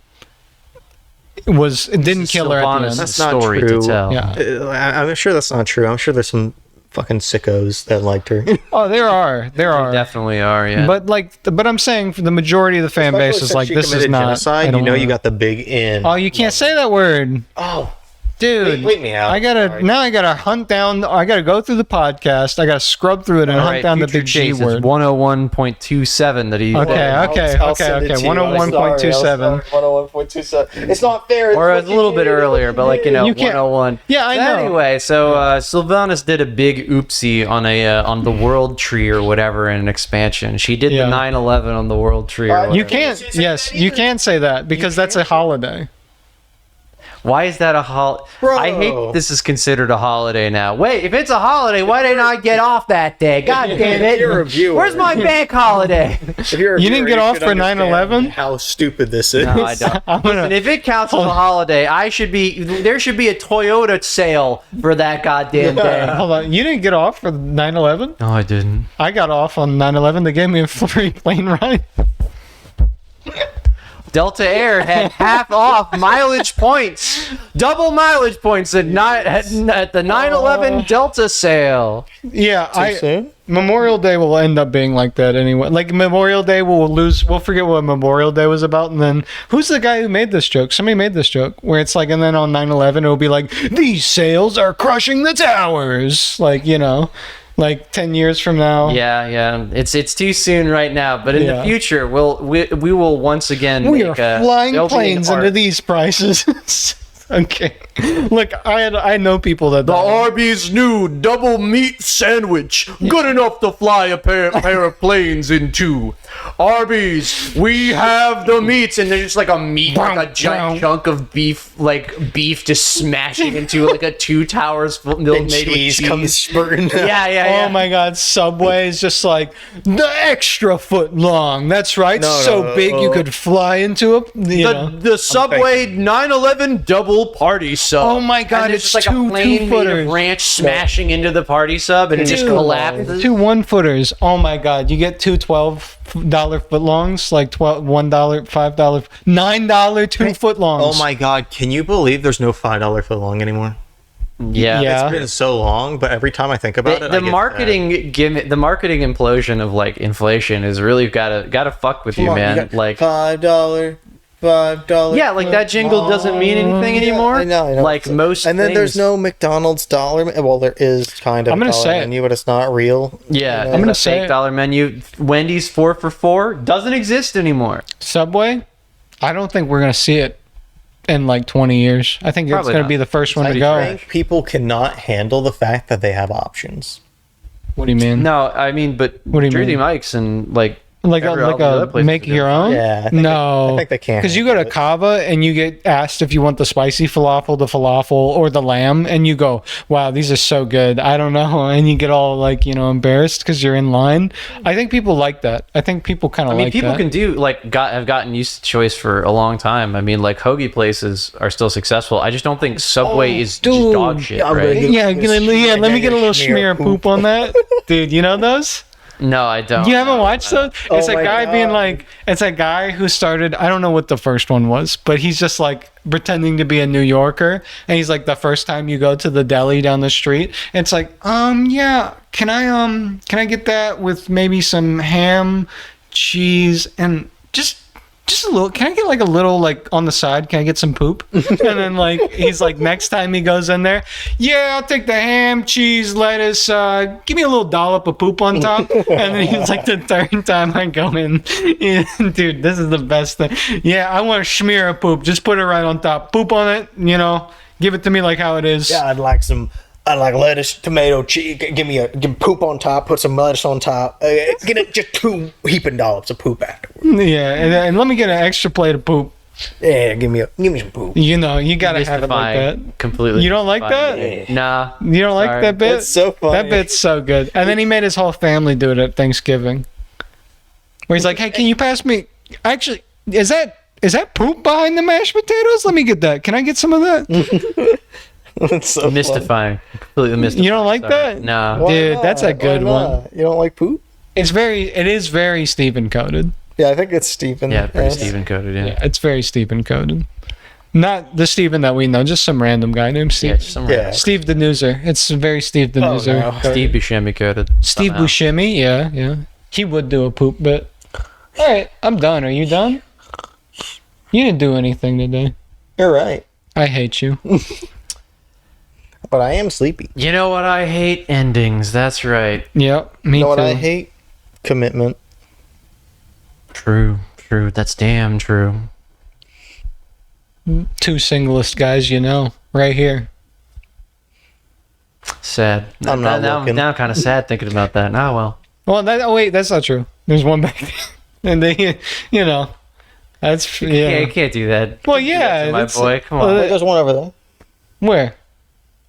[SPEAKER 3] didn't kill her at the
[SPEAKER 1] Sylvanas'
[SPEAKER 3] end.
[SPEAKER 2] That's not
[SPEAKER 1] story
[SPEAKER 2] true.
[SPEAKER 1] to tell.
[SPEAKER 3] Yeah.
[SPEAKER 2] I'm sure that's not true. I'm sure there's some fucking sickos that liked her.
[SPEAKER 3] Oh, there are.
[SPEAKER 1] Definitely are, yeah.
[SPEAKER 3] But I'm saying for the majority of the fan base is like, this is not
[SPEAKER 2] genocide. You know, you got the big in.
[SPEAKER 3] Oh, you can't say that word.
[SPEAKER 2] Oh,
[SPEAKER 3] Dude,
[SPEAKER 2] bleep me out.
[SPEAKER 3] I gotta hunt down. I gotta go through the podcast. I gotta scrub through it and hunt down the big G word.
[SPEAKER 1] 101.27 that he.
[SPEAKER 3] Okay.
[SPEAKER 2] I'll send it to you.
[SPEAKER 3] 101.27.
[SPEAKER 2] 101.27. It's not fair.
[SPEAKER 1] Or a little bit earlier, but like, you know,
[SPEAKER 3] You can't-
[SPEAKER 1] 101.
[SPEAKER 3] Yeah, I know.
[SPEAKER 1] Anyway, so Sylvanas did a big oopsie on the World Tree or whatever in an expansion. She did
[SPEAKER 3] Yeah.
[SPEAKER 1] the 9/11 on the World Tree. Or
[SPEAKER 3] You
[SPEAKER 1] whatever.
[SPEAKER 3] can't. Yes, you can say that because that's a holiday.
[SPEAKER 1] Why is that a holiday? I hate this is considered a holiday now. Wait, if it's a holiday, why didn't I get off that day? God damn it!
[SPEAKER 2] You're a viewer.
[SPEAKER 1] Where's my bank holiday?
[SPEAKER 2] If you're a
[SPEAKER 3] You didn't
[SPEAKER 2] viewer,
[SPEAKER 3] get off
[SPEAKER 2] should
[SPEAKER 3] for
[SPEAKER 2] understand
[SPEAKER 3] 9/11?
[SPEAKER 2] How stupid this is.
[SPEAKER 1] No, I don't.
[SPEAKER 3] I'm gonna-
[SPEAKER 1] Listen, if it counts as a holiday, there should be a Toyota sale for that goddamn day.
[SPEAKER 3] Hold on. You didn't get off for 9/11?
[SPEAKER 1] No, I didn't.
[SPEAKER 3] I got off on 9/11. They gave me a free plane ride.
[SPEAKER 1] Delta Air had half off mileage points, double mileage points at the 9/11 Delta sale.
[SPEAKER 3] Yeah,
[SPEAKER 2] soon?
[SPEAKER 3] Memorial Day will end up being like that anyway. Like Memorial Day, we'll forget what Memorial Day was about, and then who's the guy who made this joke? Somebody made this joke where it's like, and then on 9/11 it'll be like, these sales are crushing the towers. Like, you know, like 10 years from now.
[SPEAKER 1] Yeah. It's too soon right now, but in
[SPEAKER 3] Yeah.
[SPEAKER 1] the future, we will once again
[SPEAKER 3] We
[SPEAKER 1] make
[SPEAKER 3] are
[SPEAKER 1] a,
[SPEAKER 3] flying
[SPEAKER 1] there'll be an
[SPEAKER 3] planes
[SPEAKER 1] art.
[SPEAKER 3] into these prices. Okay. Look, I know people that
[SPEAKER 1] The Arby's new double meat sandwich, good enough to fly a pair of planes into. Arby's, we have the meats, and there's just like a meat, like a giant chunk of beef, just smashing into like a 2 towers full made with cheese.
[SPEAKER 2] comes spurting out.
[SPEAKER 1] Yeah.
[SPEAKER 3] Oh my God! Subway is just like the extra foot long. That's right,
[SPEAKER 2] No,
[SPEAKER 3] so
[SPEAKER 2] no,
[SPEAKER 3] big you
[SPEAKER 2] no.
[SPEAKER 3] could fly into a. You know.
[SPEAKER 1] The Subway 9/11 double single party sub.
[SPEAKER 3] Oh my God,
[SPEAKER 1] And there's
[SPEAKER 3] it's
[SPEAKER 1] just like
[SPEAKER 3] two
[SPEAKER 1] a plane made
[SPEAKER 3] two-footers.
[SPEAKER 1] of ranch smashing into the party sub, and it just
[SPEAKER 3] Dude,
[SPEAKER 1] collapses.
[SPEAKER 3] Two 1-footers. Oh my God, you get two $12 footlongs, like $1, $5, $9 2-footlongs.
[SPEAKER 2] Oh my god, can you believe there's no $5 foot long anymore?
[SPEAKER 1] Yeah.
[SPEAKER 3] Yeah.
[SPEAKER 2] It's been so long, but every time I think about it,
[SPEAKER 1] The
[SPEAKER 2] I get
[SPEAKER 1] marketing gimmick, the marketing implosion of like inflation is really gotta fuck with you, man. Like
[SPEAKER 2] $5.
[SPEAKER 1] yeah, like that jingle doesn't mean anything anymore.
[SPEAKER 2] I know.
[SPEAKER 1] Like most,
[SPEAKER 2] And then there's
[SPEAKER 1] things-
[SPEAKER 2] no McDonald's dollar. Well, there is kind of.
[SPEAKER 3] I'm gonna
[SPEAKER 2] a dollar
[SPEAKER 3] say it.
[SPEAKER 2] menu, but it's not real.
[SPEAKER 1] Yeah,
[SPEAKER 2] You know?
[SPEAKER 3] I'm gonna
[SPEAKER 1] it's a
[SPEAKER 3] say
[SPEAKER 1] fake
[SPEAKER 3] it.
[SPEAKER 1] dollar menu. Wendy's 4 for $4 doesn't exist anymore.
[SPEAKER 3] Subway, I don't think we're gonna see it in like 20 years. I think
[SPEAKER 1] Probably
[SPEAKER 3] it's gonna
[SPEAKER 1] not.
[SPEAKER 3] be the first one to
[SPEAKER 2] I
[SPEAKER 3] go.
[SPEAKER 2] think people cannot handle the fact that they have options.
[SPEAKER 3] What do you mean?
[SPEAKER 1] No, I mean, but
[SPEAKER 3] What do you
[SPEAKER 1] Jersey
[SPEAKER 3] mean?
[SPEAKER 1] Mike's and like
[SPEAKER 3] Like
[SPEAKER 1] all the other
[SPEAKER 3] a
[SPEAKER 1] places
[SPEAKER 3] make
[SPEAKER 1] do.
[SPEAKER 3] your own?
[SPEAKER 2] Yeah, I think
[SPEAKER 3] no.
[SPEAKER 2] I think they can.
[SPEAKER 3] Because you go to Kava and you get asked if you want the spicy falafel, the falafel, or the lamb, and you go, "Wow, these are so good." I don't know, and you get all like embarrassed because you're in line. I think people like that. I think people kind of
[SPEAKER 1] I mean,
[SPEAKER 3] like
[SPEAKER 1] people
[SPEAKER 3] that.
[SPEAKER 1] can do like have gotten used to choice for a long time. I mean, like hoagie places are still successful. I just don't think Subway is just
[SPEAKER 3] dude.
[SPEAKER 1] dog shit,
[SPEAKER 2] I'm
[SPEAKER 1] right?
[SPEAKER 2] gonna
[SPEAKER 3] Yeah,
[SPEAKER 2] And
[SPEAKER 3] let me
[SPEAKER 2] then
[SPEAKER 3] get a
[SPEAKER 2] you
[SPEAKER 3] little
[SPEAKER 2] smear
[SPEAKER 3] smear of poop on that, dude. You know those?
[SPEAKER 1] No, I don't.
[SPEAKER 3] You haven't
[SPEAKER 1] No,
[SPEAKER 3] watched
[SPEAKER 1] no.
[SPEAKER 3] those? It's
[SPEAKER 2] Oh
[SPEAKER 3] a
[SPEAKER 2] my
[SPEAKER 3] guy being
[SPEAKER 2] God.
[SPEAKER 3] like, it's a guy who started, I don't know what the first one was, but he's just like pretending to be a New Yorker. And he's like, the first time you go to the deli down the street, it's like, yeah, can I get that with maybe some ham, cheese, and just a little, can I get like a little, like on the side, can I get some poop? And then like, he's like, next time he goes in there, yeah, I'll take the ham, cheese, lettuce, give me a little dollop of poop on top. And then he's like, the third time I go in, dude, this is the best thing. Yeah, I want a smear of poop. Just put it right on top. Poop on it, give it to me like how it is.
[SPEAKER 2] Yeah, I'd like lettuce, tomato, cheese. Give poop on top. Put some lettuce on top. Get it just 2 heaping dollops of poop afterwards.
[SPEAKER 3] Yeah, and let me get an extra plate of poop.
[SPEAKER 2] Yeah, give me some poop.
[SPEAKER 3] You gotta have it like that.
[SPEAKER 1] Completely.
[SPEAKER 3] You don't like
[SPEAKER 1] mystifying.
[SPEAKER 3] that?
[SPEAKER 1] Nah.
[SPEAKER 3] You don't like
[SPEAKER 1] Sorry.
[SPEAKER 3] that bit?
[SPEAKER 2] It's so funny.
[SPEAKER 3] That bit's so good. And then he made his whole family do it at Thanksgiving. Where he's like, "Hey, can you pass me? Actually, is that poop behind the mashed potatoes? Let me get that. Can I get some of that?"
[SPEAKER 2] It's so
[SPEAKER 1] Mystifying. Completely mystifying.
[SPEAKER 3] You don't like
[SPEAKER 1] Sorry.
[SPEAKER 3] that?
[SPEAKER 1] Nah.
[SPEAKER 2] Why
[SPEAKER 3] Dude,
[SPEAKER 2] not?
[SPEAKER 3] that's a good
[SPEAKER 2] Why
[SPEAKER 3] one.
[SPEAKER 2] not? You don't like poop?
[SPEAKER 3] It is very Stephen coded.
[SPEAKER 2] Yeah, I think it's Stephen.
[SPEAKER 1] Yeah, pretty Stephen coded. Yeah.
[SPEAKER 3] Yeah, it's very Stephen coded. Not the Stephen that we know, just some random guy named Steve.
[SPEAKER 1] Yeah, just some
[SPEAKER 2] Yeah.
[SPEAKER 3] Steve the Newser. It's very Steve the Newser.
[SPEAKER 2] no.
[SPEAKER 1] Steve Buscemi coded.
[SPEAKER 3] Steve
[SPEAKER 1] somehow.
[SPEAKER 3] Buscemi, yeah. He would do a poop bit. All right, I'm done. Are you done? You didn't do anything today.
[SPEAKER 2] You're right.
[SPEAKER 3] I hate you.
[SPEAKER 2] But I am sleepy.
[SPEAKER 1] You know what I hate? Endings. That's right.
[SPEAKER 3] Yep, me
[SPEAKER 2] You know
[SPEAKER 3] too.
[SPEAKER 2] what I hate? Commitment.
[SPEAKER 1] True. That's damn true.
[SPEAKER 3] Two singlest guys you know, right here.
[SPEAKER 1] Sad.
[SPEAKER 2] I'm not
[SPEAKER 1] now,
[SPEAKER 2] looking.
[SPEAKER 1] now I'm kind of sad thinking about that. Ah, well.
[SPEAKER 3] Well, wait, that's not true. There's one back there. And they, that's,
[SPEAKER 1] Yeah, you
[SPEAKER 3] yeah.
[SPEAKER 1] can't do that.
[SPEAKER 3] Well, yeah.
[SPEAKER 1] To my
[SPEAKER 3] that's-
[SPEAKER 1] boy. Come
[SPEAKER 3] well,
[SPEAKER 1] on.
[SPEAKER 2] Wait, there's one over there.
[SPEAKER 3] Where?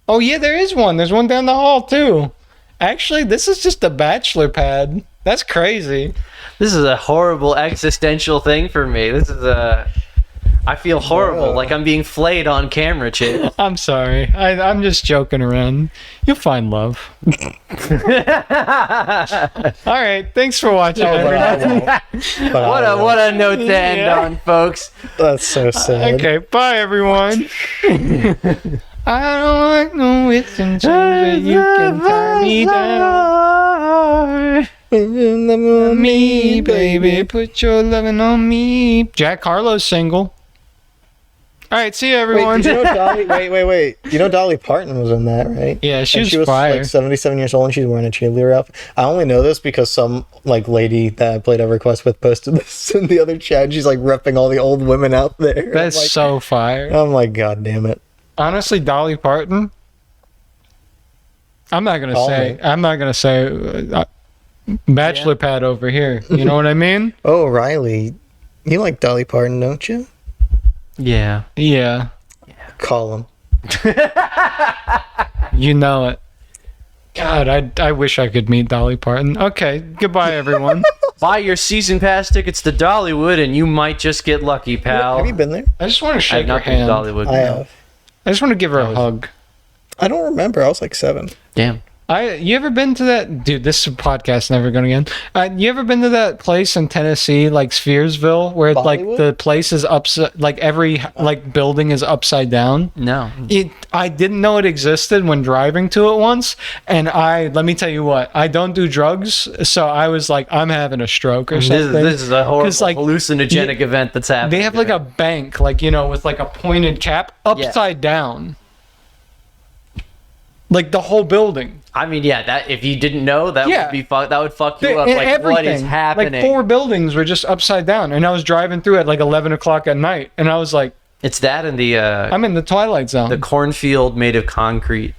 [SPEAKER 3] Oh, yeah, there is one. There's one down the hall, too. Actually, this is just a bachelor pad. That's crazy.
[SPEAKER 1] This is a horrible existential thing for me. This is I feel horrible,
[SPEAKER 2] Bro.
[SPEAKER 1] like I'm being flayed on camera, Chip.
[SPEAKER 3] I'm sorry. I'm just joking around. You'll find love. All right. Thanks for watching, everyone.
[SPEAKER 1] What a note to end
[SPEAKER 3] Yeah.
[SPEAKER 1] on, folks.
[SPEAKER 2] That's so sad.
[SPEAKER 3] Okay. Bye, everyone. I don't like no wits and chains, but you can tie me down. Me, baby, put your loving on me. Jack Harlow's single. All right, see you,
[SPEAKER 2] Wait,
[SPEAKER 3] everyone.
[SPEAKER 2] did you know Dolly? Wait. You know Dolly Parton was in that, right?
[SPEAKER 3] Yeah, she
[SPEAKER 2] And
[SPEAKER 3] was
[SPEAKER 2] she was
[SPEAKER 3] fire.
[SPEAKER 2] like 77 years old and she's wearing a cheerleader outfit. I only know this because some like lady that I played EverQuest with posted this in the other chat. She's like repping all the old women out there.
[SPEAKER 3] That's
[SPEAKER 2] I'm like,
[SPEAKER 3] so fire.
[SPEAKER 2] I'm like, God damn it.
[SPEAKER 3] Honestly, Dolly Parton. I'm not gonna
[SPEAKER 2] Call
[SPEAKER 3] say.
[SPEAKER 2] me.
[SPEAKER 3] I'm not gonna say. Bachelor pad over here. You know what I mean?
[SPEAKER 2] Oh, Riley, you like Dolly Parton, don't you?
[SPEAKER 1] Yeah.
[SPEAKER 3] Yeah.
[SPEAKER 2] Call him.
[SPEAKER 3] You know it. God, I wish I could meet Dolly Parton. Okay, goodbye, everyone.
[SPEAKER 1] Buy your season pass tickets to Dollywood and you might just get lucky, pal.
[SPEAKER 2] Have you been there?
[SPEAKER 3] I just want to
[SPEAKER 1] I've
[SPEAKER 3] shake your
[SPEAKER 1] not been to
[SPEAKER 3] hand.
[SPEAKER 1] Dollywood.
[SPEAKER 2] I have.
[SPEAKER 3] I just want to give her a hug.
[SPEAKER 4] I don't remember. I was like 7.
[SPEAKER 1] Damn.
[SPEAKER 3] You ever been to that, dude? This podcast never going again. You ever been to that place in Tennessee, like Spheresville, where like
[SPEAKER 4] Bollywood?
[SPEAKER 3] the place is upside, like every like building is upside down?
[SPEAKER 1] No.
[SPEAKER 3] I didn't know it existed when driving to it once, and let me tell you what, I don't do drugs, so I was like, I'm having a stroke or something.
[SPEAKER 1] This is a horrible
[SPEAKER 3] like,
[SPEAKER 1] hallucinogenic event that's happening.
[SPEAKER 3] They have like a bank, like with like a pointed cap upside down, like the whole building.
[SPEAKER 1] I mean, yeah, that if you didn't know, that would be that would fuck you up.
[SPEAKER 3] And
[SPEAKER 1] Like,
[SPEAKER 3] everything,
[SPEAKER 1] what is happening?
[SPEAKER 3] Like 4 buildings were just upside down, and I was driving through at like 11 o'clock at night, and I was like,
[SPEAKER 1] It's that and the
[SPEAKER 3] I'm in the Twilight Zone.
[SPEAKER 1] the cornfield made of concrete,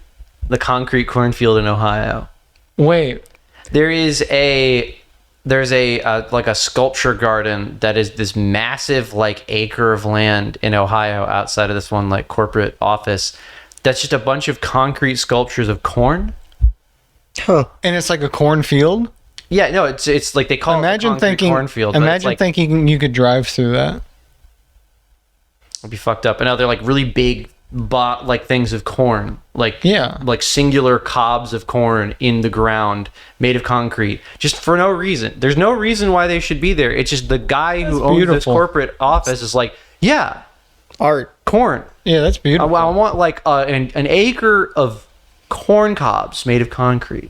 [SPEAKER 1] the concrete cornfield in Ohio.
[SPEAKER 3] Wait,
[SPEAKER 1] There's a like a sculpture garden that is this massive like acre of land in Ohio outside of this one like corporate office. That's just a bunch of concrete sculptures of corn.
[SPEAKER 4] Huh.
[SPEAKER 3] and it's like a cornfield.
[SPEAKER 1] Yeah, no, it's like they call it
[SPEAKER 3] Imagine
[SPEAKER 1] a concrete
[SPEAKER 3] thinking,
[SPEAKER 1] cornfield. But it's
[SPEAKER 3] imagine
[SPEAKER 1] like,
[SPEAKER 3] thinking you could drive through that.
[SPEAKER 1] it'd be fucked up. And now they're like really big, like things of corn, like like singular cobs of corn in the ground, made of concrete, just for no reason. There's no reason why they should be there. It's just the guy who owns this corporate office is like, yeah,
[SPEAKER 4] Art.
[SPEAKER 1] corn.
[SPEAKER 3] Yeah, that's beautiful.
[SPEAKER 1] I want like an acre of corn cobs made of concrete.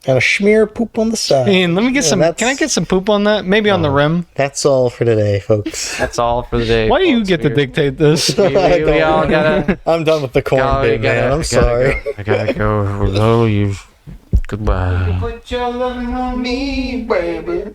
[SPEAKER 4] Got a schmear poop on the side.
[SPEAKER 3] Ian, let me get some. Can I get some poop on that? Maybe on the rim.
[SPEAKER 4] That's all for today, folks.
[SPEAKER 1] That's all for the day.
[SPEAKER 3] Why do you
[SPEAKER 1] folks.
[SPEAKER 3] get to dictate this?
[SPEAKER 1] We all gotta.
[SPEAKER 4] I'm done with the corn bit, man. I'm sorry.
[SPEAKER 1] I gotta go. Hello, you. Goodbye.
[SPEAKER 3] Put your loving on me, baby.